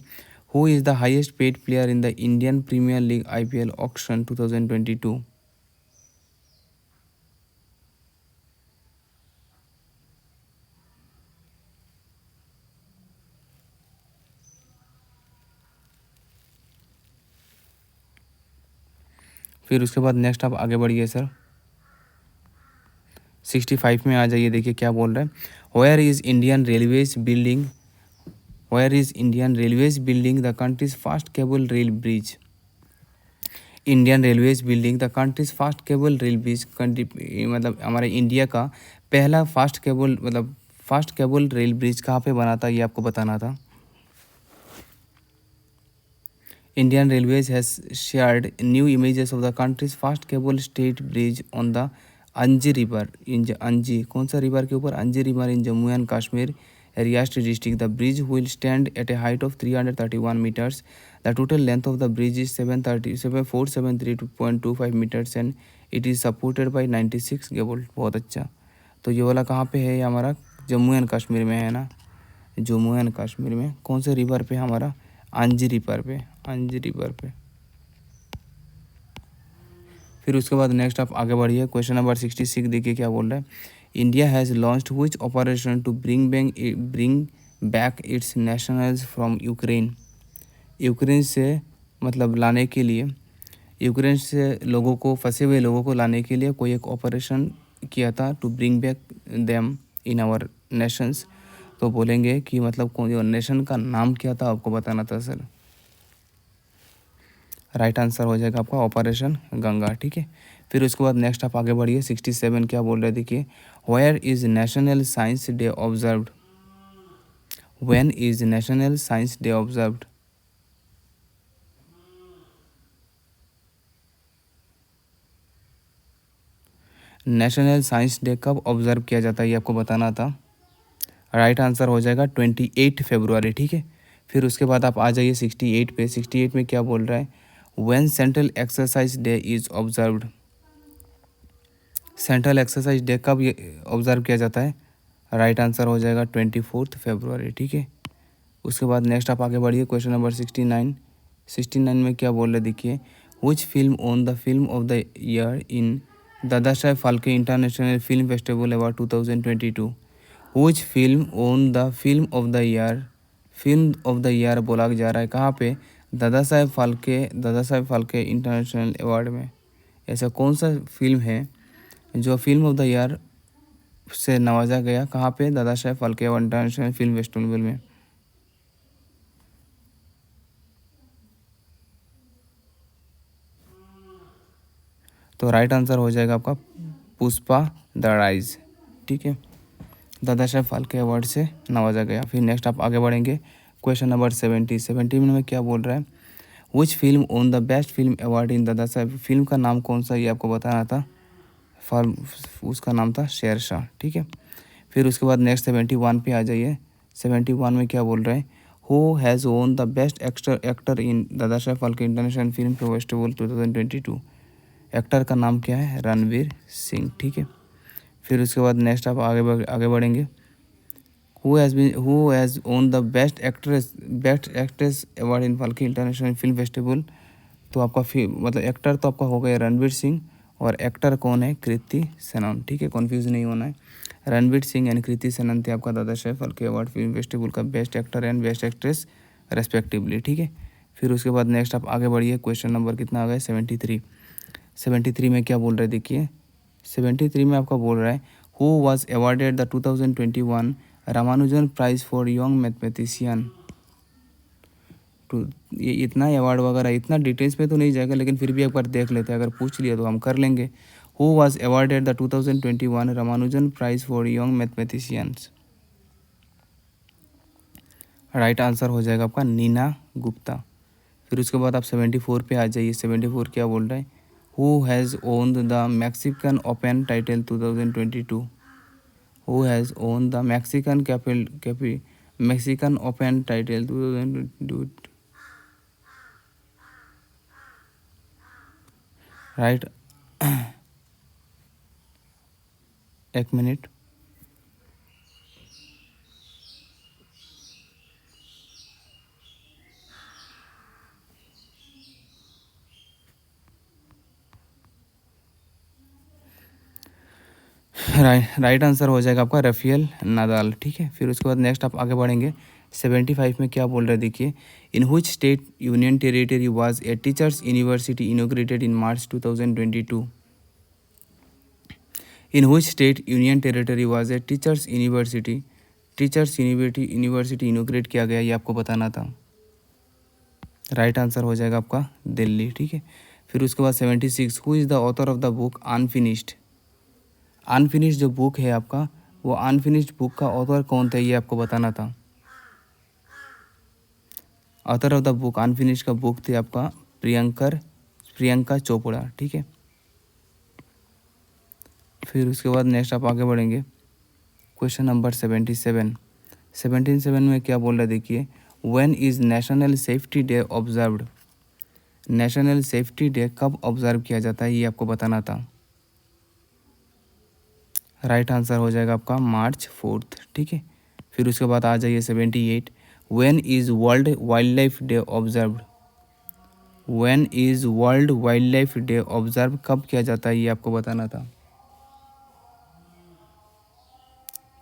who is the highest paid player in the Indian premiere league IPL auction 2022। फिर उसके बाद नेक्स्ट आप आगे बढ़िए सर, 65 में आ जाइए। देखिए क्या बोल रहा है, where is Indian railways building the country's fast cable rail bridge. Indian railways building the country's fast cable rail bridge मतलब हमारे इंडिया का पहला फास्ट केबल रेल ब्रिज कहाँ पे बना था ये आपको बताना था। Indian Railways has shared new images of the country's first cable stayed bridge on the Anji River in Anji कौन सा रिवर के ऊपर Anji River in Jammu and Kashmir Riyast district. The bridge will stand at a height of 331 meters. The total length of the bridge is 473.25 meters and it is supported by 96 cable. बहुत अच्छा. तो ये वाला कहाँ पे है? ये हमारा जम्मू एंड कश्मीर में है ना, जम्मू एंड कश्मीर में कौन से रिवर पे? हमारा अंजी रिवर पे, अंजी रिवर पे. फिर उसके बाद नेक्स्ट आप आगे बढ़िए. क्वेश्चन नंबर 66 देखिए क्या बोल रहा है. India has launched which operation to bring back its nationals from Ukraine. Ukraine से मतलब लाने के लिए, यूक्रेन से लोगों को, फंसे हुए लोगों को लाने के लिए कोई एक ऑपरेशन किया था, to bring back them in our nations. तो बोलेंगे कि मतलब कौन नेशन का नाम क्या था, आपको बताना था सर. राइट आंसर हो जाएगा आपका ऑपरेशन गंगा. ठीक है. फिर उसके बाद नेक्स्ट आप आगे बढ़िए. 67 क्या बोल रहे हैं देखिए. Where is national science day observed. When is national science day observed. National science day कब ऑब्जर्व किया जाता है, ये आपको बताना था. राइट आंसर हो जाएगा 28 फरवरी. ठीक है. फिर उसके बाद आप आ जाइए 68 पे. 68 में क्या बोल रहा है. When central exercise day is observed. Central exercise day कब ऑब्जर्व किया जाता है. राइट आंसर हो जाएगा 24 फरवरी. ठीक है. उसके बाद नेक्स्ट आप आगे बढ़िए. Question number 69. 69 में क्या बोल रहे देखिए. Which film won the film of the year in Dada Saheb Phalke international film festival award 2022. Which film won the film of the year, film of the year बोला जा रहा है कहाँ पे. दादा साहेब फाल्के इंटरनेशनल अवार्ड में. ऐसा कौन सा फिल्म है जो फिल्म ऑफ द ईयर से नवाजा गया, कहाँ पे. दादा Saheb Phalke international film festival में. तो राइट आंसर हो जाएगा आपका पुष्पा द राइज. ठीक है. दादा साहेब फाल्के अवार्ड से नवाजा गया. फिर नेक्स्ट आप आगे बढ़ेंगे. क्वेश्चन नंबर 70 में क्या बोल रहा है. विच film won the best film award in Dada Saheb. Film का नाम कौन सा, ये आपको बताना था. उसका नाम था शेरशाह. ठीक है. फिर उसके बाद नेक्स्ट 71 पे आ जाइए. 71 में क्या बोल रहा है. Who has won the best actor in Dada Saheb Phalke international film festival 2022. Actor का नाम क्या है. रणवीर सिंह. ठीक है. फिर उसके बाद नेक्स्ट आप आगे बढ़ेंगे. Who has won the best actress award in Phalke international film festival. तो आपका मतलब एक्टर तो आपका हो गया रणवीर सिंह, और एक्टर कौन है. कृति सेनन. ठीक है. कन्फ्यूज नहीं होना है. रणवीर सिंह एंड कृति सेनन थे आपका दादा Saheb Phalke award film festival का best actor and best actress respectively. ठीक है. फिर उसके बाद नेक्स्ट आप आगे बढ़िए. क्वेश्चन नंबर कितना आ गया. 73. 73 में क्या बोल रहे हैं देखिए. 73 में आपका बोल रहा है. Who was awarded the 2021 Ramanujan prize for young mathematician. तो ये इतना अवार्ड वगैरह इतना डिटेल्स में तो नहीं जाएगा, लेकिन फिर भी एक बार देख लेते हैं. अगर पूछ लिया तो हम कर लेंगे. Who was awarded the 2021 Ramanujan prize for young mathematicians. Right answer हो जाएगा आपका नीना गुप्ता. फिर उसके बाद आप 74 पे आ जाइए. 74 क्या बोल रहा है. Who has owned the Mexican open title 2022. Who has won the Mexican open title 2022. Right. एक मिनट. राइट आंसर हो जाएगा आपका रफेल नादाल. ठीक है. फिर उसके बाद नेक्स्ट आप आगे बढ़ेंगे. 75 में क्या बोल रहे हैं देखिए. In which state union territory was a teachers university inaugurated in March 2022. In which state union territory was a teachers university inaugurate किया गया, ये आपको बताना था. राइट आंसर हो जाएगा आपका दिल्ली. ठीक है. फिर उसके बाद 76. Who is the author of the book unfinished. Unfinished जो बुक है आपका, वो अनफिनिश्ड बुक का ऑथर कौन था, ये आपको बताना था. Author of the book unfinished का बुक थी आपका प्रियंका चोपड़ा, ठीक है। फिर उसके बाद नेक्स्ट आप आगे बढ़ेंगे, क्वेश्चन नंबर 77 में क्या बोल रहा है देखिए, when is national safety day observed. National safety day कब ऑब्जर्व किया जाता है ये आपको बताना था। राइट आंसर हो जाएगा आपका March 4, ठीक है। फिर उसके बाद आ जाइए 78, when is world wild life day observed. When is world wild life day observe कब किया जाता है ये आपको बताना था।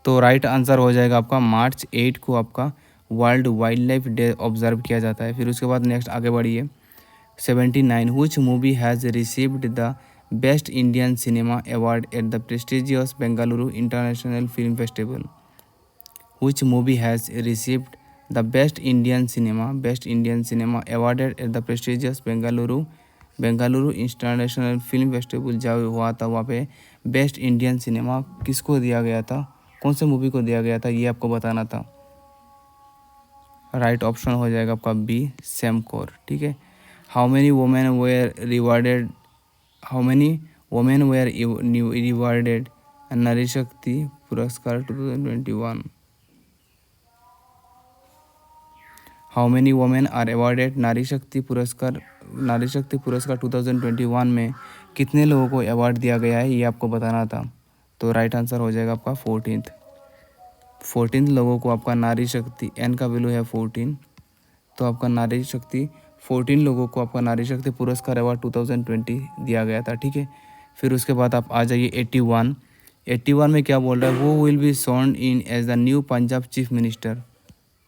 तो राइट आंसर हो जाएगा आपका March 8 को आपका world wild life day observe किया जाता है। फिर उसके बाद नेक्स्ट आगे बढ़िए, 79 which movie has received the best Indian cinema award at the prestigious Bengaluru International Film Festival। which movie has received the best Indian cinema awarded at the prestigious Bengaluru international film festival जब हुआ था वहाँ पे best Indian cinema किसको दिया गया था, कौन से मूवी को दिया गया था ये आपको बताना था। राइट ऑप्शन हो जाएगा आपका बी सेमकोर, ठीक है। How many women were rewarded Nari Shakti Puraskar 2021। How many women are awarded Nari Shakti Puraskar 2021 में कितने लोगों को अवार्ड दिया गया है ये आपको बताना था। तो राइट आंसर हो जाएगा आपका 14 लोगों को आपका नारी शक्ति, एन का वैल्यू है 14, तो आपका नारी शक्ति 14 लोगों को आपका नारी शक्ति पुरस्कार अवार्ड 2020 दिया गया था, ठीक है। फिर उसके बाद आप आ जाइए 81 में क्या बोल रहा है, who will be sworn in as the new Punjab chief minister.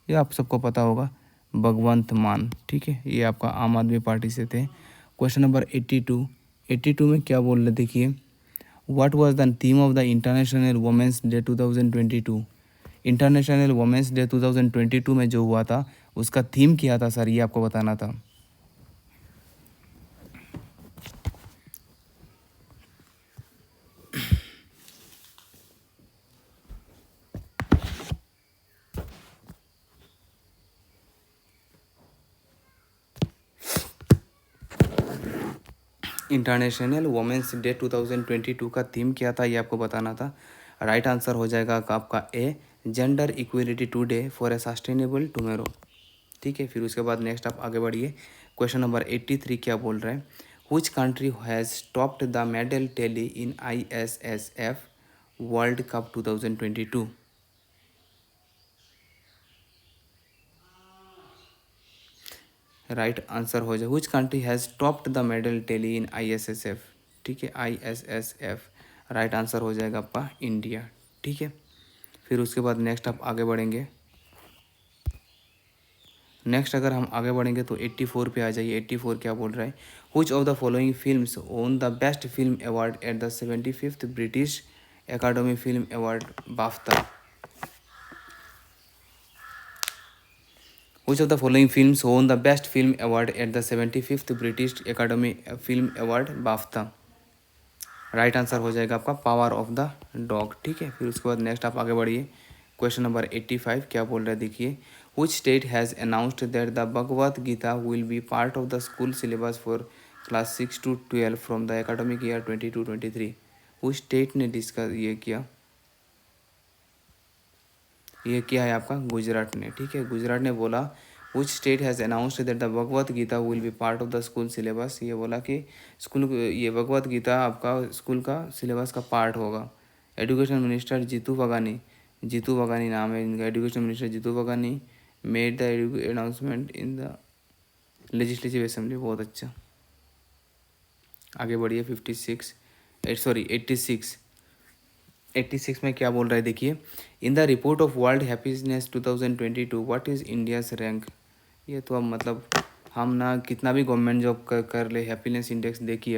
ये आप सबको पता होगा, भगवंत मान, ठीक है। ये आपका आम आदमी पार्टी से थे। क्वेश्चन नंबर 82 में क्या बोल रहे देखिए, what was the theme of the international women's day 2022। International women's day 2022 में जो हुआ था उसका थीम क्या था सर, ये आपको बताना था। इंटरनेशनल वुमेंस डे 2022 का थीम क्या था ये आपको बताना था। राइट आंसर हो जाएगा आपका a gender equality today for a sustainable tomorrow, ठीक है। फिर उसके बाद नेक्स्ट आप आगे बढ़िए, क्वेश्चन नंबर 83 क्या बोल रहे हैं, which country has topped the medal tally in ISSF world cup 2022। Right answer हो जाए which country has topped the medal tally in ISSF, ठीक है, ISSF। राइट आंसर हो जाएगा आपका इंडिया, ठीक है। फिर उसके बाद नेक्स्ट आप आगे बढ़ेंगे, नेक्स्ट अगर हम आगे बढ़ेंगे तो 84 पे आ जाइए। 84 क्या बोल रहा है, which of the following films own the best film award at the 75th British academy film award बाफ्ता। Which of the following films won the Best Film Award at the 75th British Academy Film Award BAFTA। Right answer हो जाएगा आपका power of the dog, ठीक है। फिर उसके बाद next आप आगे बढ़िए, क्वेश्चन नंबर 85 क्या बोल रहा है देखिए, which state has announced that the Bhagavad Gita will be part of the school syllabus for class 6 to 12 from the academic year 22-23। Which state ने डिस्कस ये किया है आपका गुजरात ने, ठीक है। गुजरात ने बोला which state has announced that the Bhagavad Gita will be part of the school syllabus. ये बोला कि स्कूल ये भगवत गीता आपका स्कूल का सिलेबस का पार्ट होगा। एजुकेशन मिनिस्टर जीतू वगानी नाम है इनका, education minister Jitu वगानी made the announcement in the legislative assembly. बहुत अच्छा, आगे बढ़िए 86 में क्या बोल रहा है देखिए, in the report of world happiness 2022 what is India's rank. ये तो अब मतलब हम ना कितना भी गवर्नमेंट जॉब कर ले, हैप्पीनेस इंडेक्स देखिए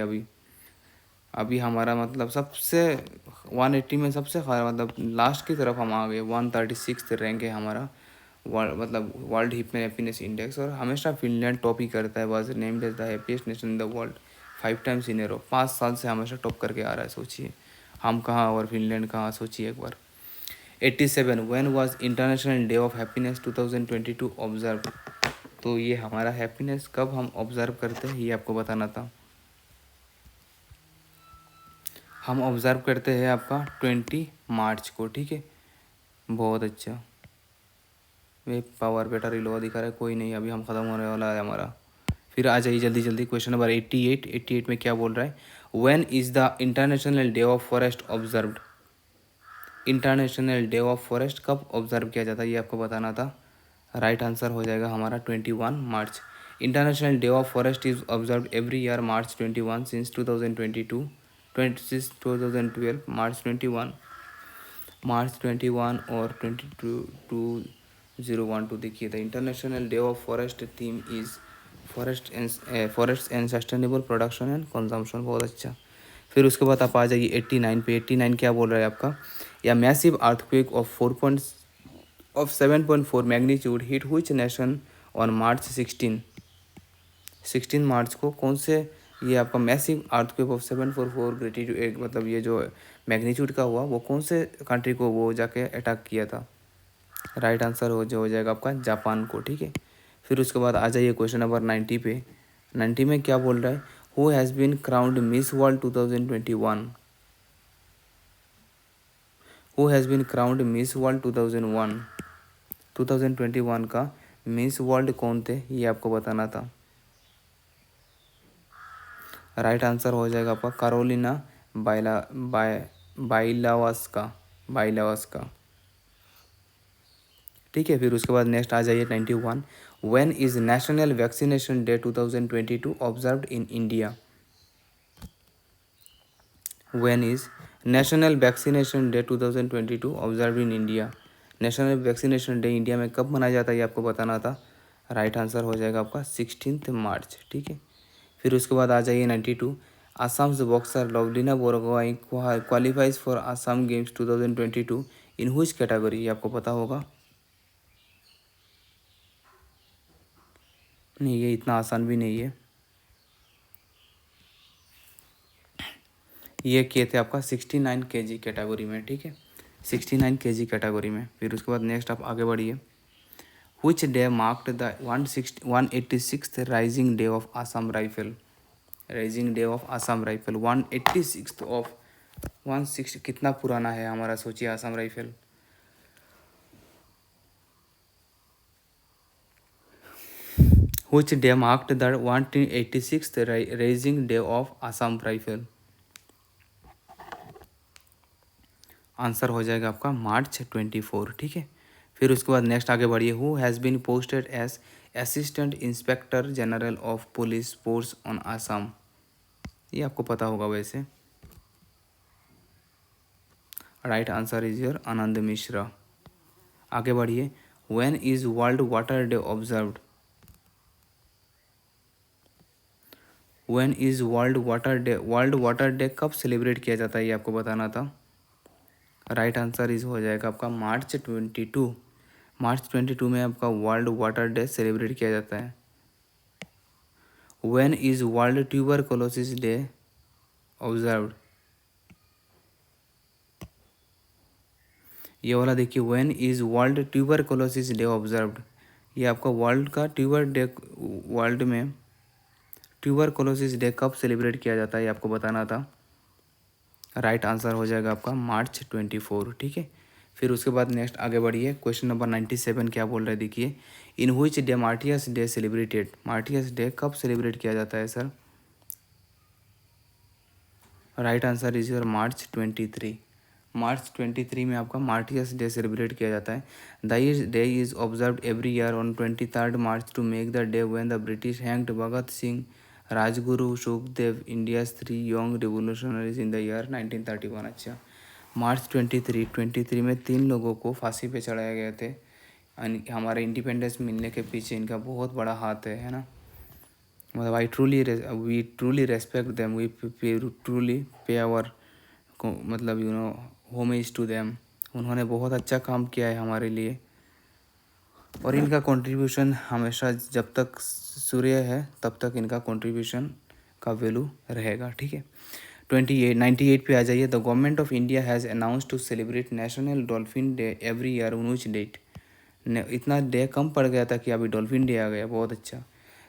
अभी हमारा मतलब सबसे 180 में सबसे मतलब लास्ट की तरफ हम आ गए, 136 रैंक है हमारा मतलब वर्ल्ड हैप्पीनेस इंडेक्स। और हमेशा फिनलैंड टॉप ही करता है, was named as the happiest nation in the world 5 times in a row. 5 साल से हमेशा टॉप करके आ रहा है, सोचिए हम कहाँ और फिनलैंड कहाँ, सोचिए एक बार। 87 when was international day of happiness 2022 observe. तो ये हमारा हैप्पीनेस कब हम ऑब्ज़र्व करते हैं ये आपको बताना था। हम ऑब्ज़र्व करते हैं आपका 20 मार्च को, ठीक है। बहुत अच्छा। वे पावर बैटरी लो दिखा रहा है, कोई नहीं, अभी हम ख़त्म होने वाला है हमारा। फिर आ जाइए जल्दी जल्दी, क्वेश्चन नंबर 88 में क्या बोल रहा है, when is the international day of forest observed. International day of forest कब ऑब्जर्व किया जाता है ये आपको बताना था। राइट आंसर हो जाएगा हमारा 21 मार्च। International day of forest is observe every year March 21 since 2022 26 2012 March 21 और 22 देखिए। The international day of forest theme is forest and sustainable production and consumption. बहुत अच्छा। फिर उसके बाद आप आ जाइए 89 पे। 89 क्या बोल रहा है आपका, या massive earthquake of 7.4 magnitude hit which nation on March 16 मार्च को, कौन से, ये आपका मैसिव अर्थक्वेक ऑफ 7.4 ग्रेटिट्यूड मतलब ये जो मैग्नीट्यूड का हुआ वो कौन से कंट्री को वो जाके अटैक किया था। राइट आंसर हो जाएगा आपका जापान को, ठीक है। फिर उसके बाद आ जाइए क्वेश्चन नंबर 90 पे। 90 में क्या बोल रहा है, who has been crowned miss world 2021। Who has been crowned miss world 2021 का मिस वर्ल्ड कौन थे ये आपको बताना था। राइट आंसर हो जाएगा आपका कैरोलिना बाइलावस्का, ठीक है। फिर उसके बाद नेक्स्ट आ जाइए 91। When is national vaccination day 2022 observed in India. When is national vaccination day 2022 observe in India. National vaccination day India में कब मनाया जाता है ये आपको बताना था। राइट आंसर हो जाएगा आपका 16 मार्च, ठीक है। फिर उसके बाद आ जाइए 92। Assam's boxer Lovlina Borgohain qualifies for Assam games 2022 in which category, ये आपको पता होगा। नहीं, ये इतना आसान भी नहीं है। ये किए थे आपका 69 kg कैटेगरी में, ठीक है, 69 kg कैटेगरी में। फिर उसके बाद नेक्स्ट आप आगे बढ़िए। Which day marked the 186th Rising Day of Assam Rifle? Rising Day of Assam Rifle 186th of 160 कितना पुराना है हमारा, सोचिए, Assam rifle. Which day marked the 186th Rising Day of Assam Rifle? Answer हो जाएगा आपका मार्च 24, ठीक है। फिर उसके बाद नेक्स्ट आगे बढ़िए। Who has been posted as assistant inspector general of police force on Assam, ये आपको पता होगा वैसे। Right answer is your Anand Mishra. आगे बढ़िए। When is world water day observed. When is world water day कब सेलिब्रेट किया जाता है ये आपको बताना था। राइट आंसर इज हो जाएगा आपका मार्च 22 में आपका वर्ल्ड वाटर डे सेलिब्रेट किया जाता है। When is world tuberculosis day observed. ये वाला देखिए, when is world tuberculosis day observed, ये आपका वर्ल्ड में ट्यूबरकुलोसिस डे कब सेलिब्रेट किया जाता है ये आपको बताना था। राइट आंसर हो जाएगा आपका मार्च 24, ठीक है। फिर उसके बाद नेक्स्ट आगे बढ़िए। क्वेश्चन नंबर 97 क्या बोल रहे हैं देखिए। In which day martyrs day celebrated. Martyrs day कब सेलिब्रेट किया जाता है sir. Right answer is your March 23। March 23 में आपका मार्टियस डे सेलिब्रेट किया जाता है। The day is observe every year on 23 March to make the day when the British hanged Bhagat Singh, Rajguru, Sukhdev, India's 3 young revolutionaries in the year 1931। अच्छा, मार्च 23 में 3 लोगों को फांसी पे चढ़ाए गए थे। हमारे इंडिपेंडेंस मिलने के पीछे इनका बहुत बड़ा हाथ है ना। मतलब we truly respect them, we truly pay our मतलब होमेज टू देम। उन्होंने बहुत अच्छा काम किया है हमारे लिए, और इनका कंट्रीब्यूशन हमेशा, जब तक सूर्य है तब तक इनका कंट्रीब्यूशन का वैल्यू रहेगा, ठीक है। 98 पे आ जाइए। The government of India has announce to celebrate national dolphin day every year on which date. इतना डे कम पड़ गया था कि अभी डॉल्फिन डे आ गया, बहुत अच्छा।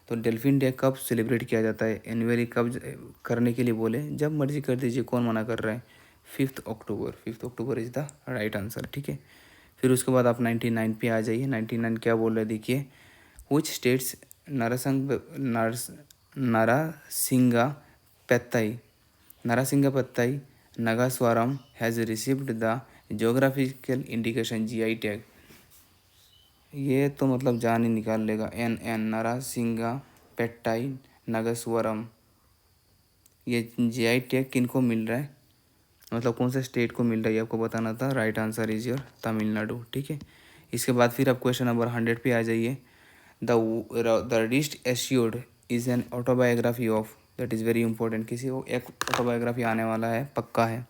तो डॉल्फिन डे कब सेलिब्रेट किया जाता है, एनुअली कब करने के लिए बोले, जब मर्जी कर दीजिए, कौन मना कर रहा है। 5 अक्टूबर, 5 अक्टूबर इज़ द राइट आंसर, ठीक है। फिर उसके बाद आप 99 पे आ जाइए। 99 क्या बोल रहे हैं देखिए। Which states Narasinga Pattai Nagaswaram has received the geographical indication GI tag? ये तो मतलब जान ही निकाल लेगा। एन नारासिंगा पेट्टाई नागेश्वरम, ये जीआई टैग किनको मिल रहा है, मतलब कौन से स्टेट को मिल रहा है, आपको बताना था। Right answer is your Tamil Nadu, ठीक है। इसके बाद फिर आप क्वेश्चन नंबर 100 पे आ जाइए। The wrist assured is an autobiography of, that is very important, किसी को एक ऑटोबायोग्राफी आने वाला है, पक्का है।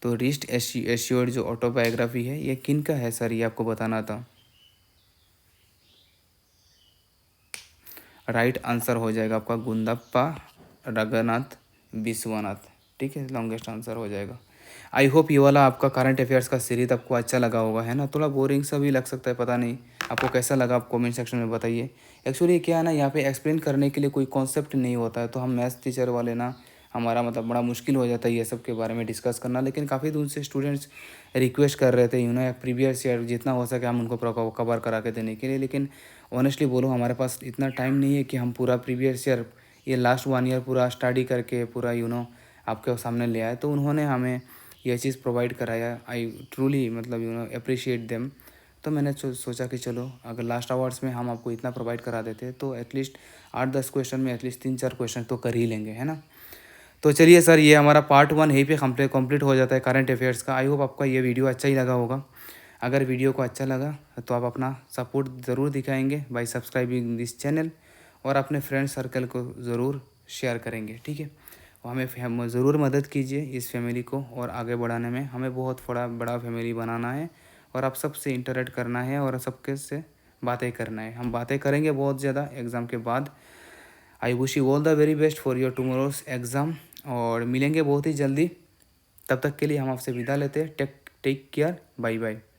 तो रिस्ट एश्योर्ड जो ऑटोबायोग्राफी है ये किन का है सर, ये आपको बताना था। राइट आंसर हो जाएगा आपका गुंडप्पा रघुनाथ विश्वनाथ, ठीक है, लॉन्गेस्ट आंसर हो जाएगा। आई होप ये वाला आपका करंट अफेयर्स का सीरीज आपको अच्छा लगा होगा, है ना। थोड़ा बोरिंग सा भी लग सकता है, पता नहीं आपको कैसा लगा, आप कमेंट सेक्शन में बताइए। एक्चुअली क्या है ना, यहाँ पे एक्सप्लेन करने के लिए कोई कॉन्सेप्ट नहीं होता है, तो हम मैथ्स टीचर वाले ना, हमारा मतलब बड़ा मुश्किल हो जाता है ये सब के बारे में डिस्कस करना। लेकिन काफ़ी दूर से स्टूडेंट्स रिक्वेस्ट कर रहे थे, प्रीवियस ईयर जितना हो सके हम उनको कवर करा के देने के लिए। लेकिन ऑनेस्टली बोलो, हमारे पास इतना टाइम नहीं है कि हम पूरा प्रीवियस ईयर, ये लास्ट 1 ईयर पूरा स्टडी करके पूरा आपके सामने ले आए। तो उन्होंने हमें यह चीज़ प्रोवाइड कराया। आई ट्रूली मतलब अप्रिशिएट देम। तो मैंने सोचा कि चलो अगर लास्ट आवर्स में हम आपको इतना प्रोवाइड करा देते तो एटलीस्ट 8-10 क्वेश्चन में एटलीस्ट 3-4 क्वेश्चन तो कर ही लेंगे, है ना। तो चलिए सर, ये हमारा पार्ट 1 यहीं पे कंप्लीट हो जाता है करंट अफेयर्स का। आई होप आपका ये वीडियो अच्छा ही लगा होगा। अगर वीडियो को अच्छा लगा तो आप अपना सपोर्ट ज़रूर दिखाएंगे बाय सब्सक्राइबिंग दिस चैनल, और अपने फ्रेंड सर्कल को ज़रूर शेयर करेंगे, ठीक है। और हम ज़रूर मदद कीजिए इस फैमिली को और आगे बढ़ाने में। हमें बहुत बड़ा फैमिली बनाना है और आप सबसे इंटरेक्ट करना है और सबके से बातें करना है। हम बातें करेंगे बहुत ज़्यादा एग्ज़ाम के बाद। I wish you all the very best for your tomorrow's exam, और मिलेंगे बहुत ही जल्दी। तब तक के लिए हम आपसे विदा लेते हैं। Take care, bye bye.